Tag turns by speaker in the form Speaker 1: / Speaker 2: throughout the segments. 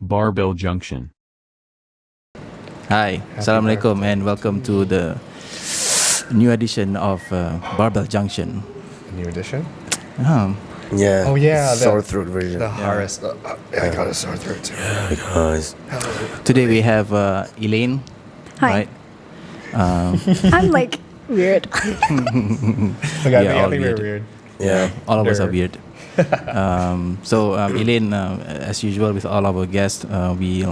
Speaker 1: Barbell Junction.
Speaker 2: Hi, Assalamualaikum, and welcome to the new edition of Barbell Junction.
Speaker 3: New edition?
Speaker 4: Yeah.
Speaker 3: Oh, yeah, the-
Speaker 4: Sore throat version.
Speaker 3: The hardest. I got a sore throat too.
Speaker 4: Because
Speaker 2: Today we have Elaine.
Speaker 5: Hi.
Speaker 2: Right?
Speaker 5: I'm like weird.
Speaker 2: Yeah,
Speaker 3: I
Speaker 2: all
Speaker 3: think we're
Speaker 2: weird.
Speaker 3: weird.
Speaker 4: yeah.
Speaker 2: All of us are
Speaker 3: Nerd.
Speaker 2: weird. Elaine, as usual with all our guests, we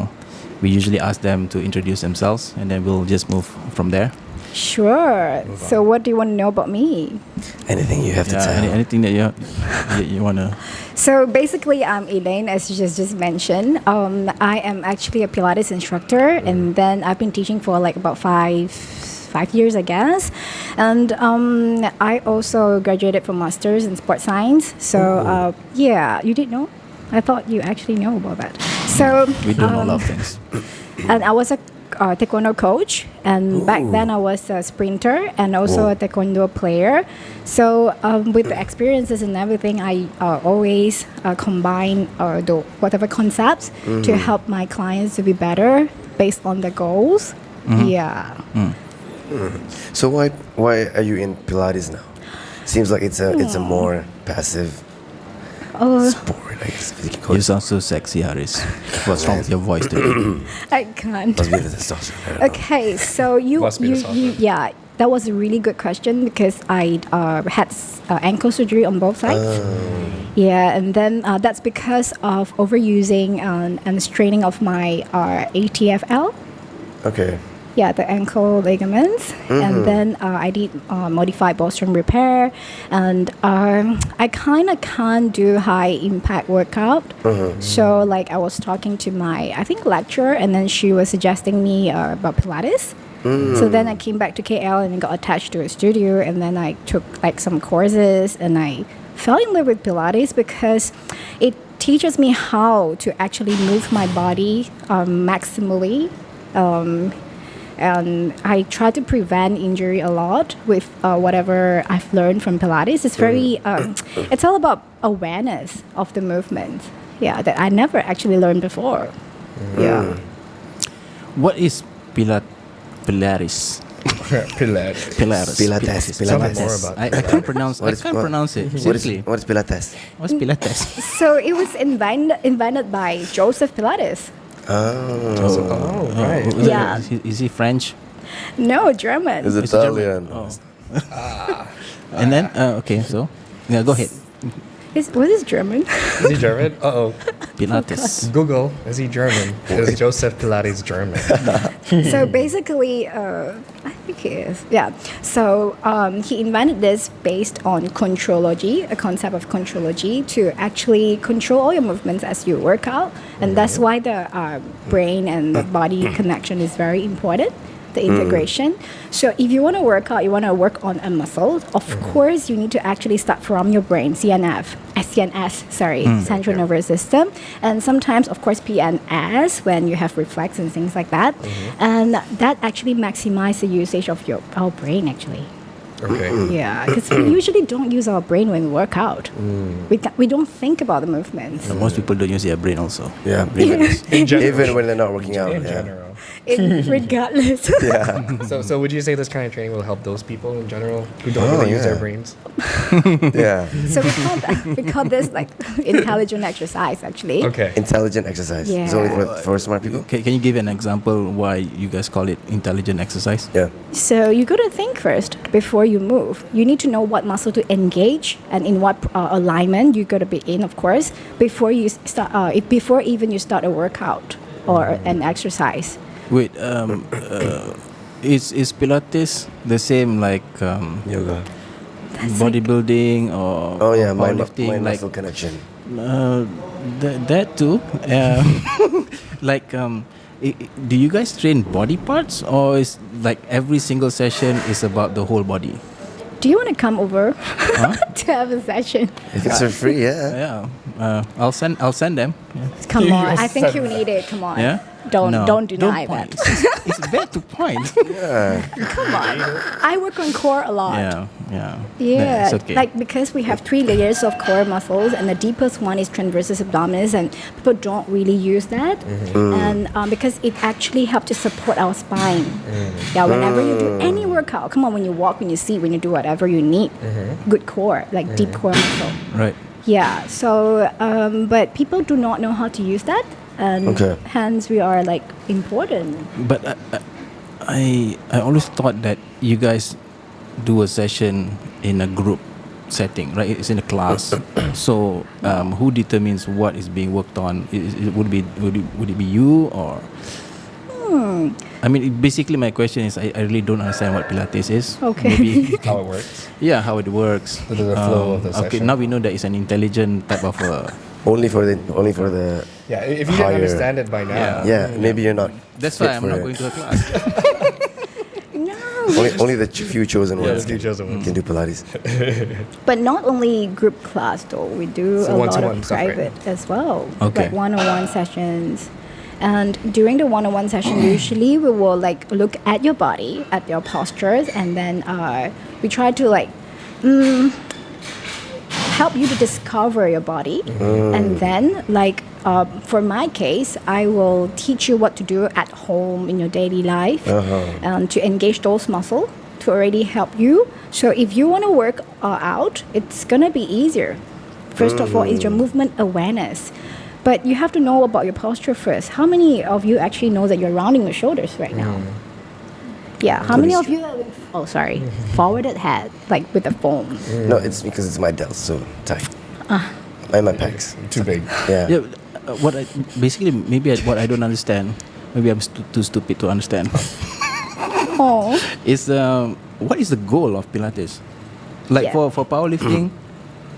Speaker 2: usually ask them to introduce themselves, and then we'll just move from there.
Speaker 5: Sure. So what do you want to know about me?
Speaker 4: Anything you have to tell.
Speaker 2: Anything that you wanna.
Speaker 5: So basically, I'm Elaine, as you just mentioned. I am actually a Pilates instructor, and then I've been teaching for like about five years, I guess. And I also graduated from Masters in Sports Science. So yeah, you didn't know? I thought you actually know about that. So
Speaker 2: We do know a lot of things.
Speaker 5: and I was a taekwondo coach, and back then I was a sprinter and also a taekwondo player. So with the experiences and everything, I always combine whatever concepts to help my clients to be better based on the goals. Yeah.
Speaker 4: So why are you in Pilates now? Seems like it's a more passive
Speaker 5: Oh,
Speaker 4: sport, I guess, if you can call
Speaker 2: You
Speaker 4: it.
Speaker 2: sound so sexy, Haris. What's wrong with your voice today?
Speaker 5: I can't.
Speaker 4: Must be the testosterone. I don't know.
Speaker 5: Okay, so you yeah, that was a really good question because I had ankle surgery on both sides. Yeah, and then that's because of overusing and straining of my ATFL.
Speaker 4: Okay.
Speaker 5: Yeah, the ankle ligaments, and then I did modified bostrom repair, and I kind of can't do high impact workout. So like I was talking to my lecturer, and then she was suggesting me about Pilates. So then I came back to KL and got attached to a studio, and then I took like some courses, and I fell in love with Pilates because it teaches me how to actually move my body maximally. And I try to prevent injury a lot with whatever I've learned from Pilates. It's very, it's all about awareness of the movement. Yeah, that I never actually learned before. Yeah.
Speaker 2: What is Pilates?
Speaker 3: Pilates.
Speaker 2: Pilates.
Speaker 3: Tell me more about
Speaker 2: I can't pronounce.
Speaker 4: What
Speaker 2: I
Speaker 4: is-
Speaker 2: can't
Speaker 4: what-
Speaker 2: pronounce it.
Speaker 4: What is
Speaker 2: Seriously.
Speaker 4: Pilates?
Speaker 2: What's Pilates?
Speaker 5: So it was invented by Joseph Pilates.
Speaker 3: Oh, right.
Speaker 5: Yeah.
Speaker 2: Is he French?
Speaker 5: No, German.
Speaker 4: It's
Speaker 2: It's a
Speaker 4: Italian.
Speaker 2: And then okay, so yeah, go ahead.
Speaker 5: Was this German?
Speaker 3: Is he German? Uh-oh.
Speaker 2: Pilates.
Speaker 3: Google, is he German? Is Joseph Pilates German?
Speaker 5: So basically, I think he is. Yeah. So he invented this based on contrology, a concept of contrology, to actually control all your movements as you work out, and that's why the brain and the body connection is very important. The integration. So if you want to work out, you want to work on a muscle, of course you need to actually start from your brain, CNS, central nervous system, and sometimes of course PNS when you have reflex and things like that, and that actually maximize the usage of our brain actually.
Speaker 3: Okay.
Speaker 5: Yeah, because we usually don't use our brain when we work out. We don't think about the movements.
Speaker 2: Most people don't use their brain also.
Speaker 4: Yeah.
Speaker 3: In general.
Speaker 4: Even when they're not working out.
Speaker 3: In
Speaker 4: Yeah.
Speaker 3: general.
Speaker 5: Regardless.
Speaker 4: Yeah.
Speaker 3: So would you say this kind of training will help those people in general who don't really use their
Speaker 4: yeah.
Speaker 3: brains?
Speaker 4: Yeah.
Speaker 5: So we call this like intelligent exercise actually.
Speaker 3: Okay.
Speaker 4: Intelligent exercise. It's only for smart people.
Speaker 2: Can you give an example why you guys call it intelligent exercise?
Speaker 4: Yeah.
Speaker 5: So you got to think first before you move. You need to know what muscle to engage and in what alignment you got to be in, of course, before you start. Before even you start a workout or an exercise.
Speaker 2: Wait, is Pilates the same like
Speaker 4: Yoga.
Speaker 2: bodybuilding or
Speaker 4: Oh yeah,
Speaker 2: powerlifting?
Speaker 4: mind
Speaker 2: Like
Speaker 4: muscle connection.
Speaker 2: that too. Like do you guys train body parts, or is like every single session is about the whole body?
Speaker 5: Do you want to come over to have a session?
Speaker 4: If it's for free, yeah.
Speaker 2: Yeah, I'll send them. Yeah.
Speaker 5: Come
Speaker 3: You
Speaker 5: on, I
Speaker 3: just
Speaker 5: think
Speaker 3: said
Speaker 5: you
Speaker 3: that.
Speaker 5: need it. Come on.
Speaker 2: Yeah?
Speaker 5: Don't
Speaker 2: No,
Speaker 5: deny
Speaker 2: point.
Speaker 5: that.
Speaker 2: It's bad to point.
Speaker 5: Come on. I work on core a lot.
Speaker 2: Yeah.
Speaker 5: Yeah,
Speaker 2: It's okay.
Speaker 5: like because we have 3 layers of core muscles, and the deepest one is transversus abdominis, and people don't really use that, and because it actually helps to support our spine. Yeah, whenever you do any workout, come on, when you walk, when you sit, when you do whatever, you need good core, like deep core muscle.
Speaker 2: Right.
Speaker 5: Yeah, so but people do not know how to use that, and
Speaker 4: Okay.
Speaker 5: hence we are like important.
Speaker 2: But I always thought that you guys do a session in a group setting, right? It's in a class. So who determines what is being worked on? Would it be you or? I mean, basically, my question is, I really don't understand what Pilates is.
Speaker 5: Okay.
Speaker 2: Maybe you can-
Speaker 3: How it works.
Speaker 2: yeah, how it works.
Speaker 3: The flow of the
Speaker 2: Okay,
Speaker 3: session.
Speaker 2: now we know that it's an intelligent type of.
Speaker 4: Only for the
Speaker 3: Yeah, if you
Speaker 4: Higher.
Speaker 3: didn't understand it by now.
Speaker 2: Yeah.
Speaker 4: maybe you're not.
Speaker 2: That's
Speaker 4: fit
Speaker 2: why I'm
Speaker 4: for
Speaker 2: not
Speaker 4: it.
Speaker 2: going to a class.
Speaker 5: No,
Speaker 4: Only the few chosen
Speaker 3: Yeah,
Speaker 4: ones
Speaker 3: the few chosen ones.
Speaker 4: can do Pilates.
Speaker 5: but not only group class though. We do
Speaker 3: So
Speaker 5: a lot
Speaker 3: one-to-one
Speaker 5: of
Speaker 3: stuff, right?
Speaker 5: private as well,
Speaker 2: Okay.
Speaker 5: like one-on-one sessions. And during the one-on-one session, usually we will like look at your body, at your postures, and then we try to like help you to discover your body. And then like for my case, I will teach you what to do at home in your daily life to engage those muscles to already help you. So if you want to work out, it's gonna be easier. First of all, is your movement awareness. But you have to know about your posture first. How many of you actually know that you're rounding your shoulders right now? Yeah. How many of you? Forwarded head, like with the foam.
Speaker 4: No, it's because it's my delts so tight. And my pecs.
Speaker 3: Too big.
Speaker 4: Yeah.
Speaker 2: Yeah, what I basically what I don't understand, maybe I'm too stupid to understand,
Speaker 5: Oh.
Speaker 2: is what is the goal of Pilates? Like
Speaker 5: Yeah.
Speaker 2: for powerlifting,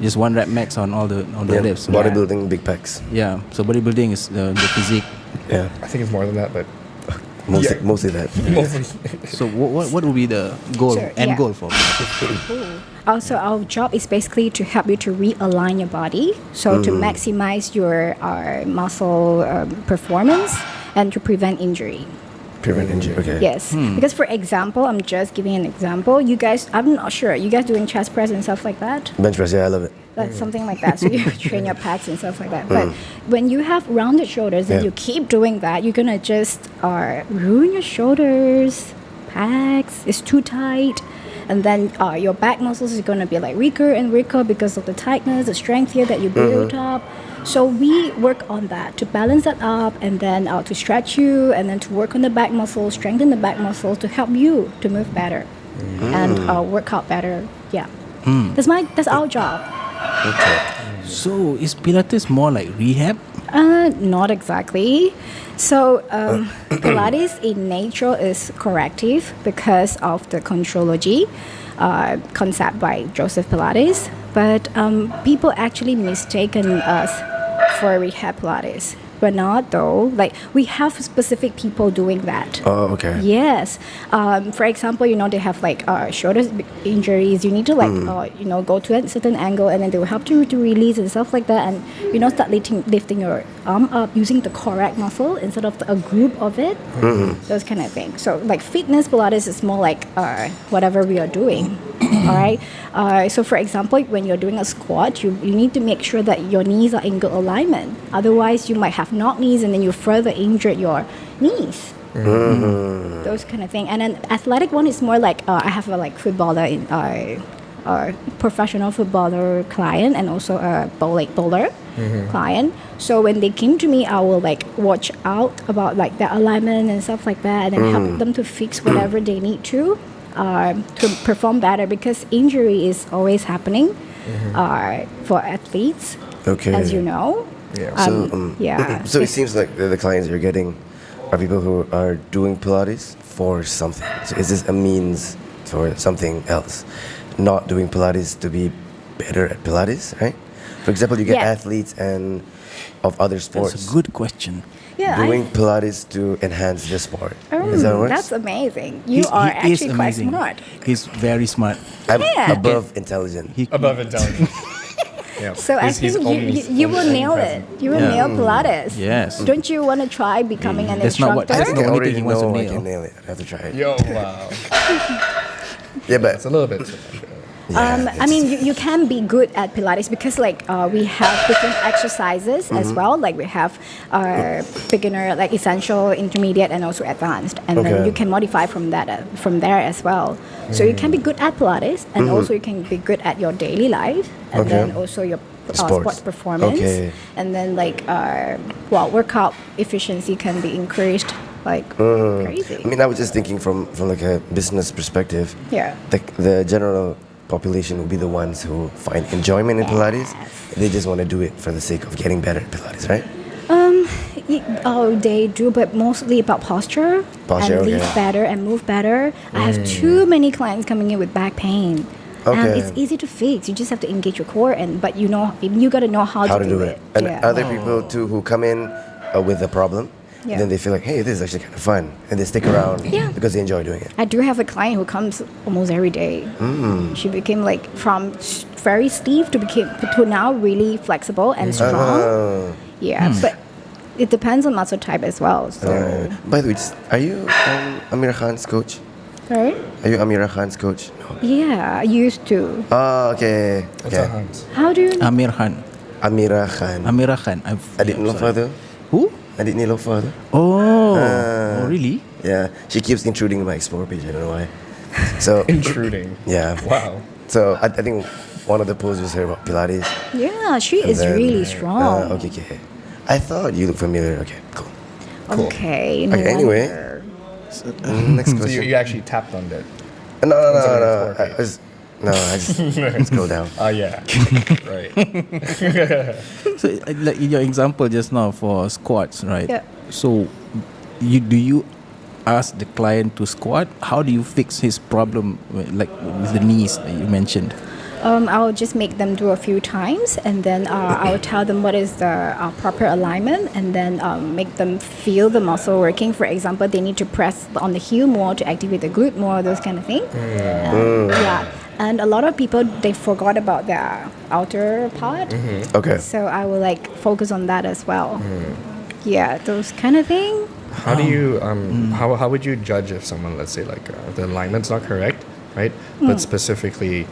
Speaker 2: just 1 rep max on all the
Speaker 4: Yeah,
Speaker 2: lifts.
Speaker 4: bodybuilding, big pecs.
Speaker 2: Yeah, so bodybuilding is the physique.
Speaker 4: Yeah,
Speaker 3: I think it's more than that, but
Speaker 4: mostly that.
Speaker 3: mostly.
Speaker 2: So what would be the goal,
Speaker 5: Sure,
Speaker 2: end
Speaker 5: yeah.
Speaker 2: goal for Pilates?
Speaker 5: Also, our job is basically to help you to realign your body, so to maximize your muscle performance and to prevent injury.
Speaker 4: Prevent injury. Okay.
Speaker 5: Yes, because for example, I'm just giving an example. You guys, I'm not sure. You guys doing chest press and stuff like that?
Speaker 4: Bench press. Yeah, I love it.
Speaker 5: That's something like that. So you train your pecs and stuff like that. But when you have rounded shoulders and
Speaker 4: Yeah.
Speaker 5: you keep doing that, you're gonna just ruin your shoulders, pecs. It's too tight, and then your back muscles is gonna be like weaker and weaker because of the tightness, the strength here that you built up. So we work on that to balance that up, and then to stretch you, and then to work on the back muscles, strengthen the back muscles to help you to move better and work out better. Yeah, that's our job.
Speaker 2: So is Pilates more like rehab?
Speaker 5: Not exactly. So Pilates in nature is corrective because of the contrology concept by Joseph Pilates. But people actually mistaken us for rehab Pilates. We're not though. Like we have specific people doing that.
Speaker 4: Oh, okay.
Speaker 5: Yes. For example, they have like shoulder injuries. You need to like go to a certain angle, and then they will help you to release and stuff like that. And start lifting your arm up using the correct muscle instead of a group of it. Those kind of things. So like fitness Pilates is more like whatever we are doing. All right. So for example, when you're doing a squat, you need to make sure that your knees are in good alignment. Otherwise, you might have knock knees, and then you further injured your knees. Those kind of thing. And then athletic one is more like I have a like footballer in professional footballer client, and also a bowler client. So when they came to me, I will like watch out about like their alignment and stuff like that, and then help them to fix whatever they need to perform better, because injury is always happening for athletes,
Speaker 4: Okay.
Speaker 5: as you know.
Speaker 3: Yeah.
Speaker 5: Yeah.
Speaker 4: So it seems like the clients you're getting are people who are doing Pilates for something. So is this a means for something else? Not doing Pilates to be better at Pilates, right? For example, you get
Speaker 5: Yeah.
Speaker 4: athletes and of other sports
Speaker 2: That's a good question.
Speaker 5: Yeah,
Speaker 4: doing Pilates to enhance the sport. Is that how it works?
Speaker 5: That's amazing. You are
Speaker 2: He is
Speaker 5: actually quite
Speaker 2: amazing.
Speaker 5: smart.
Speaker 2: He's very smart.
Speaker 4: I'm
Speaker 5: Yeah.
Speaker 4: above intelligent.
Speaker 2: He,
Speaker 3: Above intelligence. Yeah.
Speaker 5: So I
Speaker 3: He's
Speaker 5: think
Speaker 3: only-
Speaker 5: you will
Speaker 3: only
Speaker 5: nail
Speaker 3: present.
Speaker 5: it. You will
Speaker 2: Yeah.
Speaker 5: nail Pilates.
Speaker 2: Yes.
Speaker 5: Don't you want to try becoming an
Speaker 2: That's not what-
Speaker 5: instructor?
Speaker 2: that's
Speaker 4: I
Speaker 2: only
Speaker 4: already
Speaker 2: thing he wants to
Speaker 4: know I
Speaker 2: nail.
Speaker 4: can nail it. I have to try it.
Speaker 3: Yo, wow.
Speaker 4: Yeah, but
Speaker 3: It's a little bit.
Speaker 5: I mean, you can be good at Pilates because like we have different exercises as well. Like we have beginner, like essential, intermediate, and also advanced. And then
Speaker 4: Okay.
Speaker 5: you can modify from that from there as well. So you can be good at Pilates, and also you can be good at your daily life, and
Speaker 4: Okay.
Speaker 5: then also your sports performance.
Speaker 4: Okay.
Speaker 5: And then like workout efficiency can be increased like crazy.
Speaker 4: I mean, I was just thinking from like a business perspective.
Speaker 5: Yeah.
Speaker 4: The general population will be the ones who find enjoyment in Pilates. They just want to do it for the sake of getting better at Pilates, right?
Speaker 5: They do, but mostly about posture,
Speaker 4: Posture,
Speaker 5: and live
Speaker 4: okay.
Speaker 5: better and move better. I have too many clients coming in with back pain. And
Speaker 4: Okay.
Speaker 5: it's easy to fix. You just have to engage your core, but you got to know how
Speaker 4: How
Speaker 5: to
Speaker 4: to do it. And
Speaker 5: Yeah.
Speaker 4: other people too who come in with a problem,
Speaker 5: Yeah.
Speaker 4: then they feel like, hey, this is actually kind of fun, and they stick around
Speaker 5: Yeah.
Speaker 4: because they enjoy doing it.
Speaker 5: I do have a client who comes almost every day. She became like from very stiff to now really flexible and strong. Yeah, but it depends on muscle type as well. So,
Speaker 4: By the way, are you Amir Khan's coach?
Speaker 5: right?
Speaker 4: Are you Amira Khan's coach? No.
Speaker 5: Yeah, I used to.
Speaker 4: Oh, okay.
Speaker 3: That's
Speaker 4: Okay.
Speaker 3: a hunt.
Speaker 5: How do you?
Speaker 2: Amir Khan.
Speaker 4: Amira Khan.
Speaker 2: Amira Khan.
Speaker 4: Adik Niloufar tu?
Speaker 2: Who?
Speaker 4: Adik Niloufar tu?
Speaker 2: Oh, really?
Speaker 4: Yeah. She keeps intruding in my Explore page. I don't know why. So,
Speaker 3: Intruding.
Speaker 4: yeah.
Speaker 3: Wow.
Speaker 4: So, I think one of the posts was her about Pilates.
Speaker 5: Yeah, she
Speaker 4: And
Speaker 5: is
Speaker 4: then,
Speaker 5: really strong.
Speaker 4: okay. I thought you looked familiar. Okay, cool.
Speaker 3: Cool.
Speaker 5: Okay. No
Speaker 4: Okay, anyway.
Speaker 5: wonder.
Speaker 4: Next
Speaker 3: So
Speaker 4: question.
Speaker 3: you actually tapped on that.
Speaker 4: No.
Speaker 3: Explore
Speaker 4: I
Speaker 3: page.
Speaker 4: was, no, I just scroll down.
Speaker 3: Oh yeah. Right.
Speaker 2: So, like in your example just now for squats, right?
Speaker 5: Yeah.
Speaker 2: So, do you ask the client to squat? How do you fix his problem, like with the knees that you mentioned?
Speaker 5: I'll just make them do a few times, and then I'll tell them what is the proper alignment, and then make them feel the muscle working. For example, they need to press on the heel more to activate the glute more, those kind of things. Yeah. And a lot of people, they forgot about their outer part.
Speaker 4: Okay.
Speaker 5: So I will like focus on that as well. Yeah, those kind of thing.
Speaker 3: How do you how would you judge if someone, let's say, like the alignment's not correct, right? But specifically,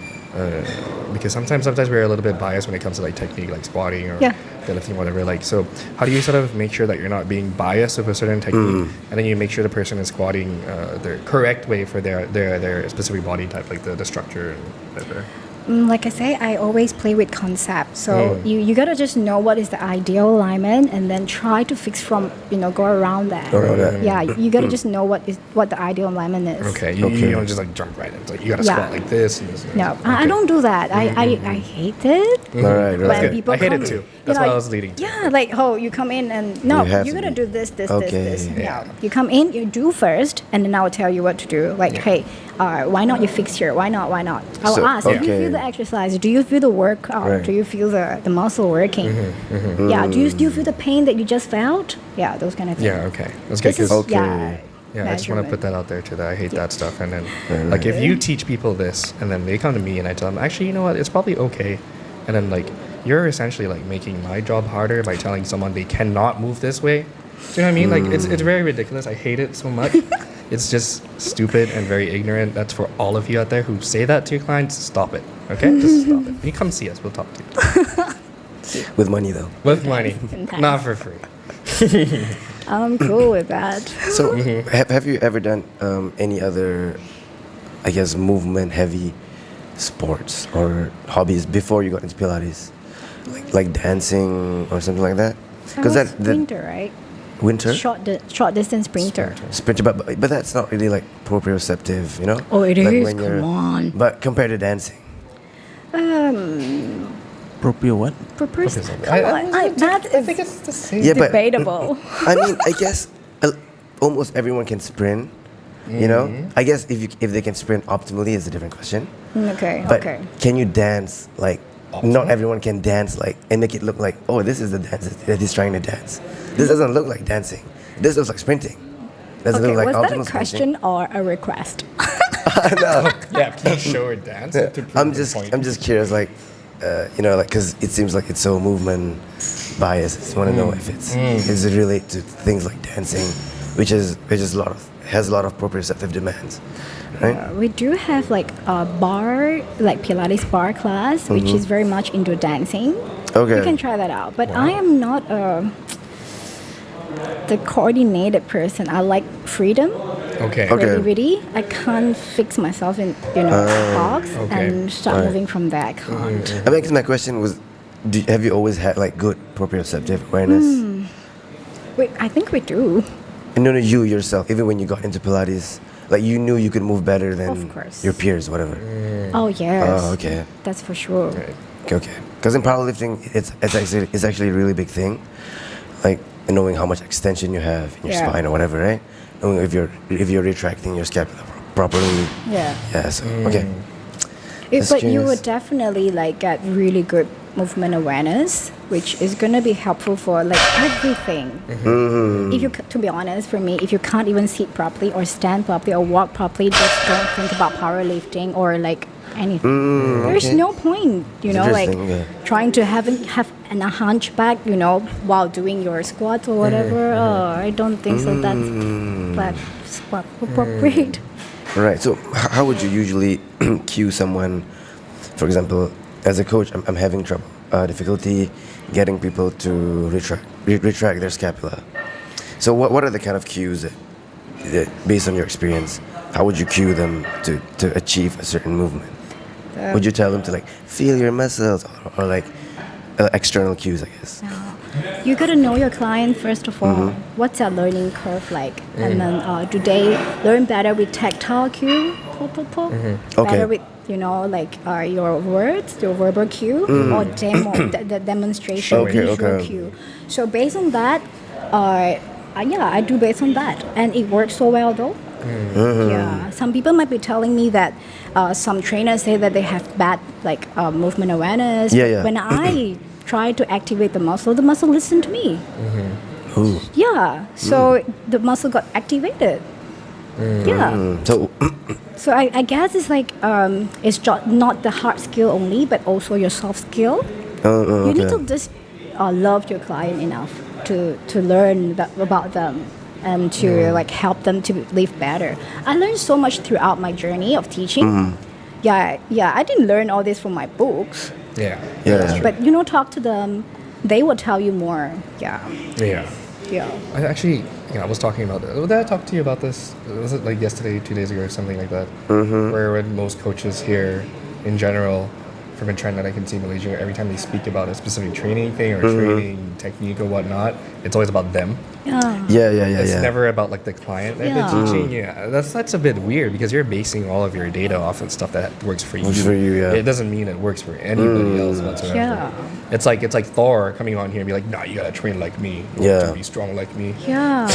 Speaker 3: because sometimes we're a little bit biased when it comes to like technique, like squatting or
Speaker 5: Yeah.
Speaker 3: deadlifting, whatever. Like, so how do you sort of make sure that you're not being biased with a certain technique, and then you make sure the person is squatting the correct way for their specific body type, like the structure and whatever.
Speaker 5: Like I say, I always play with concept. So you gotta just know what is the ideal alignment, and then try to fix from go around that.
Speaker 4: Go around that.
Speaker 5: Yeah, you gotta just know what the ideal alignment is.
Speaker 3: Okay, you don't just like jump right in. It's like you gotta
Speaker 5: Yeah.
Speaker 3: squat like this and this. And
Speaker 5: No,
Speaker 3: this.
Speaker 5: I don't do that. I hate it.
Speaker 4: All right.
Speaker 5: When
Speaker 4: Right.
Speaker 5: people
Speaker 3: I hate it
Speaker 5: come-
Speaker 3: too.
Speaker 5: you
Speaker 3: That's
Speaker 5: know,
Speaker 3: why I was leading to.
Speaker 5: Yeah, like you come in and no,
Speaker 4: You have
Speaker 5: you're
Speaker 4: to
Speaker 5: gonna
Speaker 4: be.
Speaker 5: do this,
Speaker 4: Okay.
Speaker 5: this.
Speaker 3: Yeah.
Speaker 5: No, you come in, you do first, and then I'll tell you what to do. Like, hey, why not you fix here? Why not? I'll
Speaker 4: So,
Speaker 5: ask. Do you
Speaker 4: okay.
Speaker 5: feel the exercise? Do you feel the workout?
Speaker 4: Right.
Speaker 5: Do you feel the muscle working? Yeah. Do you feel the pain that you just felt? Yeah, those kind of things.
Speaker 3: Yeah, okay. That's good.
Speaker 5: This is
Speaker 3: 'cause-
Speaker 4: Okay.
Speaker 3: Yeah, I just want to
Speaker 5: measurement.
Speaker 3: put that out there too. That I hate that stuff. And then, like, if you teach people this, and then they come to me and I tell them, actually, you know what, it's probably okay. And then, like, you're essentially like making my job harder by telling someone they cannot move this way. Do you know what I mean? Like, it's very ridiculous. I hate it so much. It's just stupid and very ignorant. That's for all of you out there who say that to your clients. Stop it. Okay, just stop it. You come see us. We'll talk to you
Speaker 4: With money though.
Speaker 3: with money, not for free.
Speaker 5: I'm cool with that.
Speaker 4: So, have you ever done any other, I guess, movement heavy sports or hobbies before you got into Pilates, like dancing or something like that? Because
Speaker 5: I was
Speaker 4: that
Speaker 5: sprinter, right?
Speaker 4: winter
Speaker 5: Short distance sprinter.
Speaker 4: sprinter, but that's not really like proprioceptive, you know?
Speaker 5: Oh, it
Speaker 4: Like
Speaker 5: is.
Speaker 4: when you're-
Speaker 5: Come on.
Speaker 4: But compared to dancing,
Speaker 2: Proprio what?
Speaker 5: Proprioceptive.
Speaker 3: I-
Speaker 5: Come on. That is
Speaker 3: think it's the same.
Speaker 4: yeah, but
Speaker 5: debatable.
Speaker 4: I mean, I guess almost everyone can sprint. You know, I guess if they can sprint optimally is a different question.
Speaker 5: Okay.
Speaker 4: But
Speaker 5: Okay.
Speaker 4: can you dance like? Not everyone can dance like and make it look like, oh, this is the dance that he's trying to dance. This doesn't look like dancing. This looks like sprinting. Doesn't
Speaker 5: Okay,
Speaker 4: look like
Speaker 5: was that a
Speaker 4: optimal
Speaker 5: question or a request?
Speaker 3: Yeah, please show or dance. To
Speaker 4: sprinting.
Speaker 3: prove
Speaker 4: I'm
Speaker 3: your
Speaker 4: just
Speaker 3: point.
Speaker 4: I'm just curious. Like, like because it seems like it's so movement biased. I just want to know if does it relate to things like dancing, which is has a lot of proprioceptive demands, right?
Speaker 5: We do have like a bar, like Pilates bar class, which is very much into dancing.
Speaker 4: Okay.
Speaker 5: You can try that out. But I am not the coordinated person. I like freedom,
Speaker 3: Okay.
Speaker 4: Okay.
Speaker 5: creativity. I can't fix myself in box
Speaker 3: Okay.
Speaker 5: and start moving from there. I can't.
Speaker 4: I mean, 'cause my question was, have you always had like good proprioceptive awareness?
Speaker 5: Wait, I think we do.
Speaker 4: And no, you yourself, even when you got into Pilates, like you knew you could move better than
Speaker 5: Of course.
Speaker 4: your peers, whatever.
Speaker 5: Oh yes.
Speaker 4: Oh, okay.
Speaker 5: That's for sure.
Speaker 4: Okay. Because in powerlifting, it's actually a really big thing, like knowing how much extension you have in your
Speaker 5: Yeah.
Speaker 4: spine or whatever, right? Knowing if you're retracting your scapula properly.
Speaker 5: Yeah.
Speaker 4: Yeah. So okay. Just
Speaker 5: But you
Speaker 4: curious.
Speaker 5: would definitely like get really good movement awareness, which is gonna be helpful for like everything. If you, to be honest, for me, if you can't even sit properly or stand properly or walk properly, just don't think about powerlifting or like anything. There's
Speaker 4: okay.
Speaker 5: no point, like
Speaker 4: interesting, yeah.
Speaker 5: trying to have a hunchback, while doing your squats or whatever. Oh, I don't think so. That's appropriate.
Speaker 4: Right. So how would you usually cue someone? For example, as a coach, I'm having difficulty getting people to retract their scapula. So what are the kind of cues that based on your experience, how would you cue them to achieve a certain movement? Would you tell them to like feel your muscles or like external cues, I guess?
Speaker 5: You gotta know your client first of all. What's their learning curve like? And then do they learn better with tactile cue?
Speaker 4: Okay.
Speaker 5: Better with your words, your verbal cue, or the demonstration,
Speaker 4: Okay,
Speaker 5: visual
Speaker 4: okay.
Speaker 5: cue. So based on that, I do based on that, and it works so well though. Yeah, some people might be telling me that some trainers say that they have bad movement awareness.
Speaker 4: Yeah.
Speaker 5: When I try to activate the muscle listened to me.
Speaker 4: Ooh.
Speaker 5: Yeah, so the muscle got activated. Yeah,
Speaker 4: So
Speaker 5: so I guess it's like it's not the hard skill only, but also your soft skill. You need to just love your client enough to learn about them and to help them to live better. I learned so much throughout my journey of teaching. Yeah, I didn't learn all this from my books,
Speaker 3: Yeah.
Speaker 4: Yeah.
Speaker 3: That's true.
Speaker 5: but talk to them, they will tell you more. Yeah.
Speaker 3: I actually, I was talking about this. Did I talk to you about this? Was it like yesterday, 2 days ago, or something like that? Where when most coaches here, in general, from a trend that I can see in Malaysia, every time they speak about a specific training thing or training technique or whatnot, it's always about them.
Speaker 5: Yeah.
Speaker 3: It's never about like the client that
Speaker 5: Yeah.
Speaker 3: they're teaching. Yeah, that's a bit weird because you're basing all of your data off of stuff that works for you.
Speaker 4: Works for you, yeah.
Speaker 3: It doesn't mean it works for anybody else whatsoever.
Speaker 5: Yeah.
Speaker 3: It's like Thor coming on here and be like, nah, you gotta train like me.
Speaker 4: Yeah.
Speaker 3: To be strong like me.
Speaker 5: Yeah,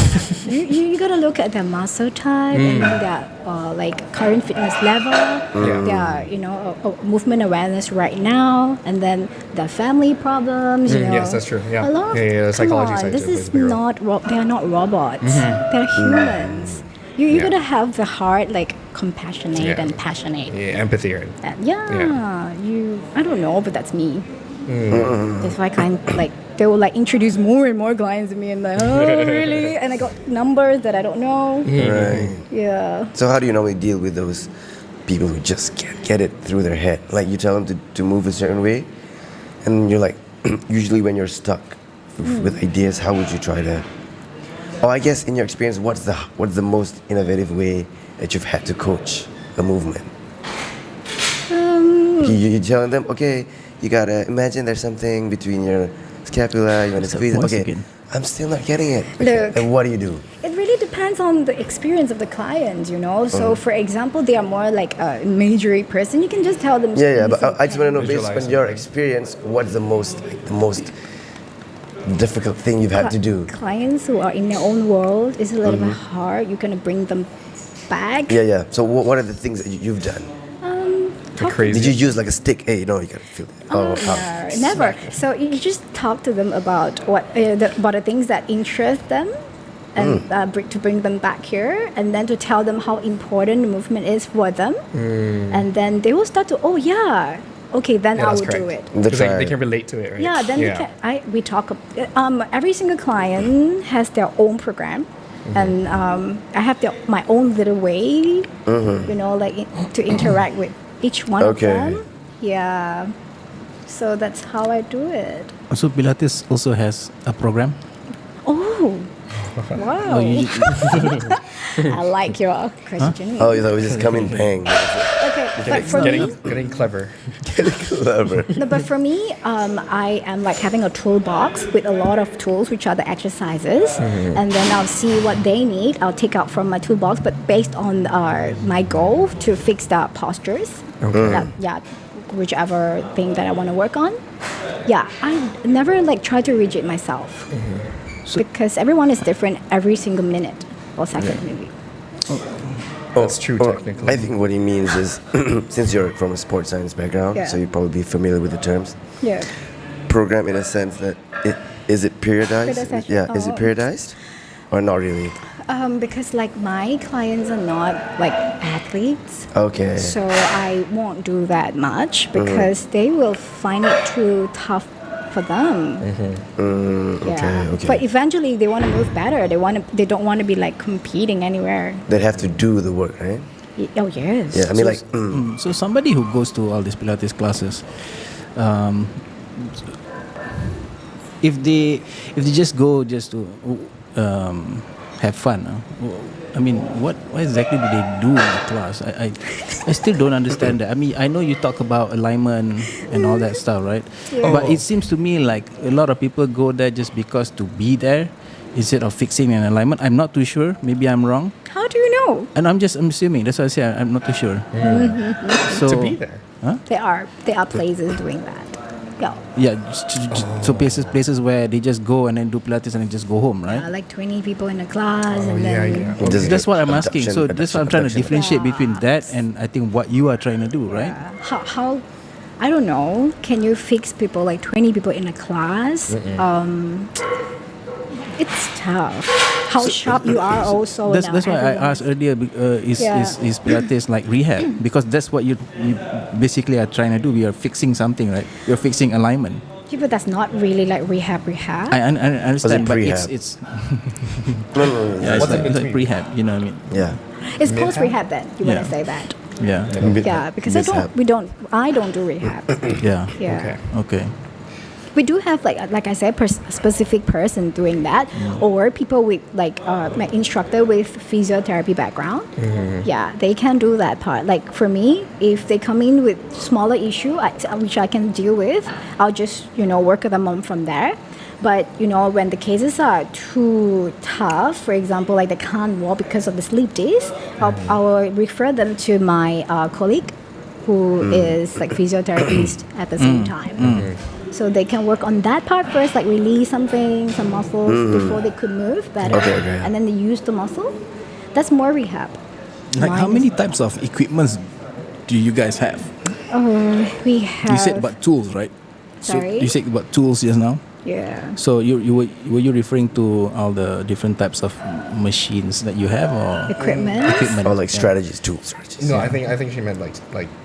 Speaker 5: you gotta look at their muscle type and their current fitness level, their movement awareness right now, and then their family problems.
Speaker 3: Yes, that's true. Yeah.
Speaker 5: A lot of,
Speaker 3: Yeah, the psychology
Speaker 5: come on,
Speaker 3: side
Speaker 5: this
Speaker 3: too plays
Speaker 5: is
Speaker 3: a big role.
Speaker 5: not they are not robots. They're humans. You
Speaker 3: Yeah.
Speaker 5: gotta have the heart compassionate and passionate.
Speaker 3: Yeah, empathy. Right?
Speaker 5: I don't know, but that's me. That's why they will introduce more and more clients to me and oh really, and I got numbers that I don't know.
Speaker 4: Right.
Speaker 5: Yeah.
Speaker 4: So how do you normally deal with those people who just can't get it through their head? Like you tell them to move a certain way, and you're like, usually when you're stuck with ideas, how would you try to? Oh, I guess in your experience, what's the most innovative way that you've had to coach a movement? You're telling them, okay, you gotta imagine there's something between your scapula, you wanna
Speaker 2: What's that
Speaker 4: squeeze it.
Speaker 2: voice
Speaker 4: Okay,
Speaker 2: again?
Speaker 4: I'm still not getting it. Okay,
Speaker 5: Look.
Speaker 4: then what do you do?
Speaker 5: It really depends on the experience of the client, So, for example, they are more like a majory person. You can just tell them.
Speaker 4: Yeah, but
Speaker 5: listen,
Speaker 4: I just want to know, based
Speaker 3: Visualize
Speaker 4: on your
Speaker 3: something.
Speaker 4: experience, what's the most difficult thing you've had to do?
Speaker 5: Clients who are in their own world is a little bit hard. You're gonna bring them back.
Speaker 4: Yeah. So what are the things that you've done?
Speaker 3: The crazy.
Speaker 4: Did you use like a stick? Hey, no, you gotta feel it.
Speaker 5: No, never. So you just talk to them about about the things that interest them, and to bring them back here, and then to tell them how important the movement is for them, and then they will start to okay, then
Speaker 3: Yeah,
Speaker 5: I
Speaker 3: that's
Speaker 5: will do
Speaker 3: correct.
Speaker 5: it.
Speaker 4: The
Speaker 3: Because they
Speaker 4: trial.
Speaker 3: can relate to it, right?
Speaker 5: Yeah, then we talk. Every single client has their own program, and I have my own little way, to interact with each one of
Speaker 4: Okay.
Speaker 5: them. Yeah, so that's how I do it.
Speaker 2: So Pilates also has a program.
Speaker 5: Oh, wow!
Speaker 2: Oh, you
Speaker 5: I like your question.
Speaker 4: Oh, you thought we just come in bang.
Speaker 5: Okay, but for me,
Speaker 3: Getting clever.
Speaker 4: Clever.
Speaker 5: no, but for me, I am like having a toolbox with a lot of tools, which are the exercises, and then I'll see what they need. I'll take out from my toolbox, but based on my goal to fix the postures. Yeah, whichever thing that I want to work on. Yeah, I never like try to rigid myself because everyone is different every single minute or second, maybe.
Speaker 3: That's true,
Speaker 4: Or
Speaker 3: technically.
Speaker 4: I think what he means is, since you're from a sports science background,
Speaker 5: Yeah.
Speaker 4: so you're probably familiar with the terms.
Speaker 5: Yeah.
Speaker 4: Program in a sense that is it periodized?
Speaker 5: Periodization.
Speaker 4: Yeah, is it
Speaker 5: Oh.
Speaker 4: periodized? Or not really?
Speaker 5: Because like my clients are not like athletes.
Speaker 4: Okay.
Speaker 5: So I won't do that much because they will find it too tough for them.
Speaker 4: okay.
Speaker 5: But eventually they want to move better. They don't want to be like competing anywhere.
Speaker 4: They'd have to do the work, right?
Speaker 5: Oh yes.
Speaker 4: Yeah, I mean, like,
Speaker 2: So somebody who goes to all these Pilates classes, if they just go just to have fun, I mean, what exactly do they do in the class? I still don't understand that. I mean, I know you talk about alignment and all that stuff, right? But it seems to me like a lot of people go there just because to be there instead of fixing an alignment. I'm not too sure. Maybe I'm wrong.
Speaker 5: How do you know?
Speaker 2: And I'm assuming. That's why I say I'm not too sure. So
Speaker 3: To be there.
Speaker 5: There are places doing that. Yeah.
Speaker 2: yeah, so places where they just go and then do Pilates and then just go home, right?
Speaker 5: Like 20 people in a class
Speaker 3: Oh,
Speaker 5: and
Speaker 3: yeah,
Speaker 5: then
Speaker 3: yeah.
Speaker 4: Just
Speaker 2: That's what I'm asking. So
Speaker 4: adduction,
Speaker 2: that's what I'm trying to
Speaker 4: adduction.
Speaker 2: differentiate between
Speaker 5: Yeah.
Speaker 2: that and I think what you are trying to do, right?
Speaker 5: how I don't know. Can you fix people like 20 people in a class? It's tough. How sharp you are also.
Speaker 2: That's
Speaker 5: now.
Speaker 2: why I
Speaker 5: Everyone
Speaker 2: asked earlier.
Speaker 5: Yeah.
Speaker 2: Is Pilates like rehab? Because that's what you basically are trying to do. We are fixing something, right? You're fixing alignment.
Speaker 5: Yeah, but that's not really like rehab.
Speaker 2: I understand, but
Speaker 4: prehab?
Speaker 2: it's
Speaker 4: no.
Speaker 2: yeah,
Speaker 3: What's in
Speaker 2: it's like
Speaker 3: between?
Speaker 2: prehab. You know what I mean?
Speaker 4: Yeah.
Speaker 5: It's
Speaker 3: Mid-hab?
Speaker 5: post rehab then. You want
Speaker 2: Yeah.
Speaker 5: to say that?
Speaker 2: Yeah.
Speaker 5: Yeah, because
Speaker 4: Mishap.
Speaker 5: I don't do rehab.
Speaker 2: Yeah.
Speaker 5: Yeah.
Speaker 2: Okay.
Speaker 5: We do have like I said, a specific person doing that, or people with like my instructor with physiotherapy background. Yeah, they can do that part. Like for me, if they come in with smaller issue, which I can deal with, I'll just work them on from there. But when the cases are too tough, for example, like they can't walk because of the sleep days, I'll refer them to my colleague, who is like physiotherapist at the same time. So they can work on that part first, like release some muscles before they could move better,
Speaker 4: Okay.
Speaker 5: and then they use the muscle. That's more rehab.
Speaker 2: Like how
Speaker 5: Mine
Speaker 2: many
Speaker 5: is-
Speaker 2: types of equipments do you guys have?
Speaker 5: We have.
Speaker 2: You said about tools, right?
Speaker 5: Sorry?
Speaker 2: So you said about tools just now.
Speaker 5: Yeah.
Speaker 2: So were you referring to all the different types of machines that you have or
Speaker 5: Equipment.
Speaker 4: Or like
Speaker 2: yeah.
Speaker 4: strategies, tools, strategies.
Speaker 3: No, I think she meant like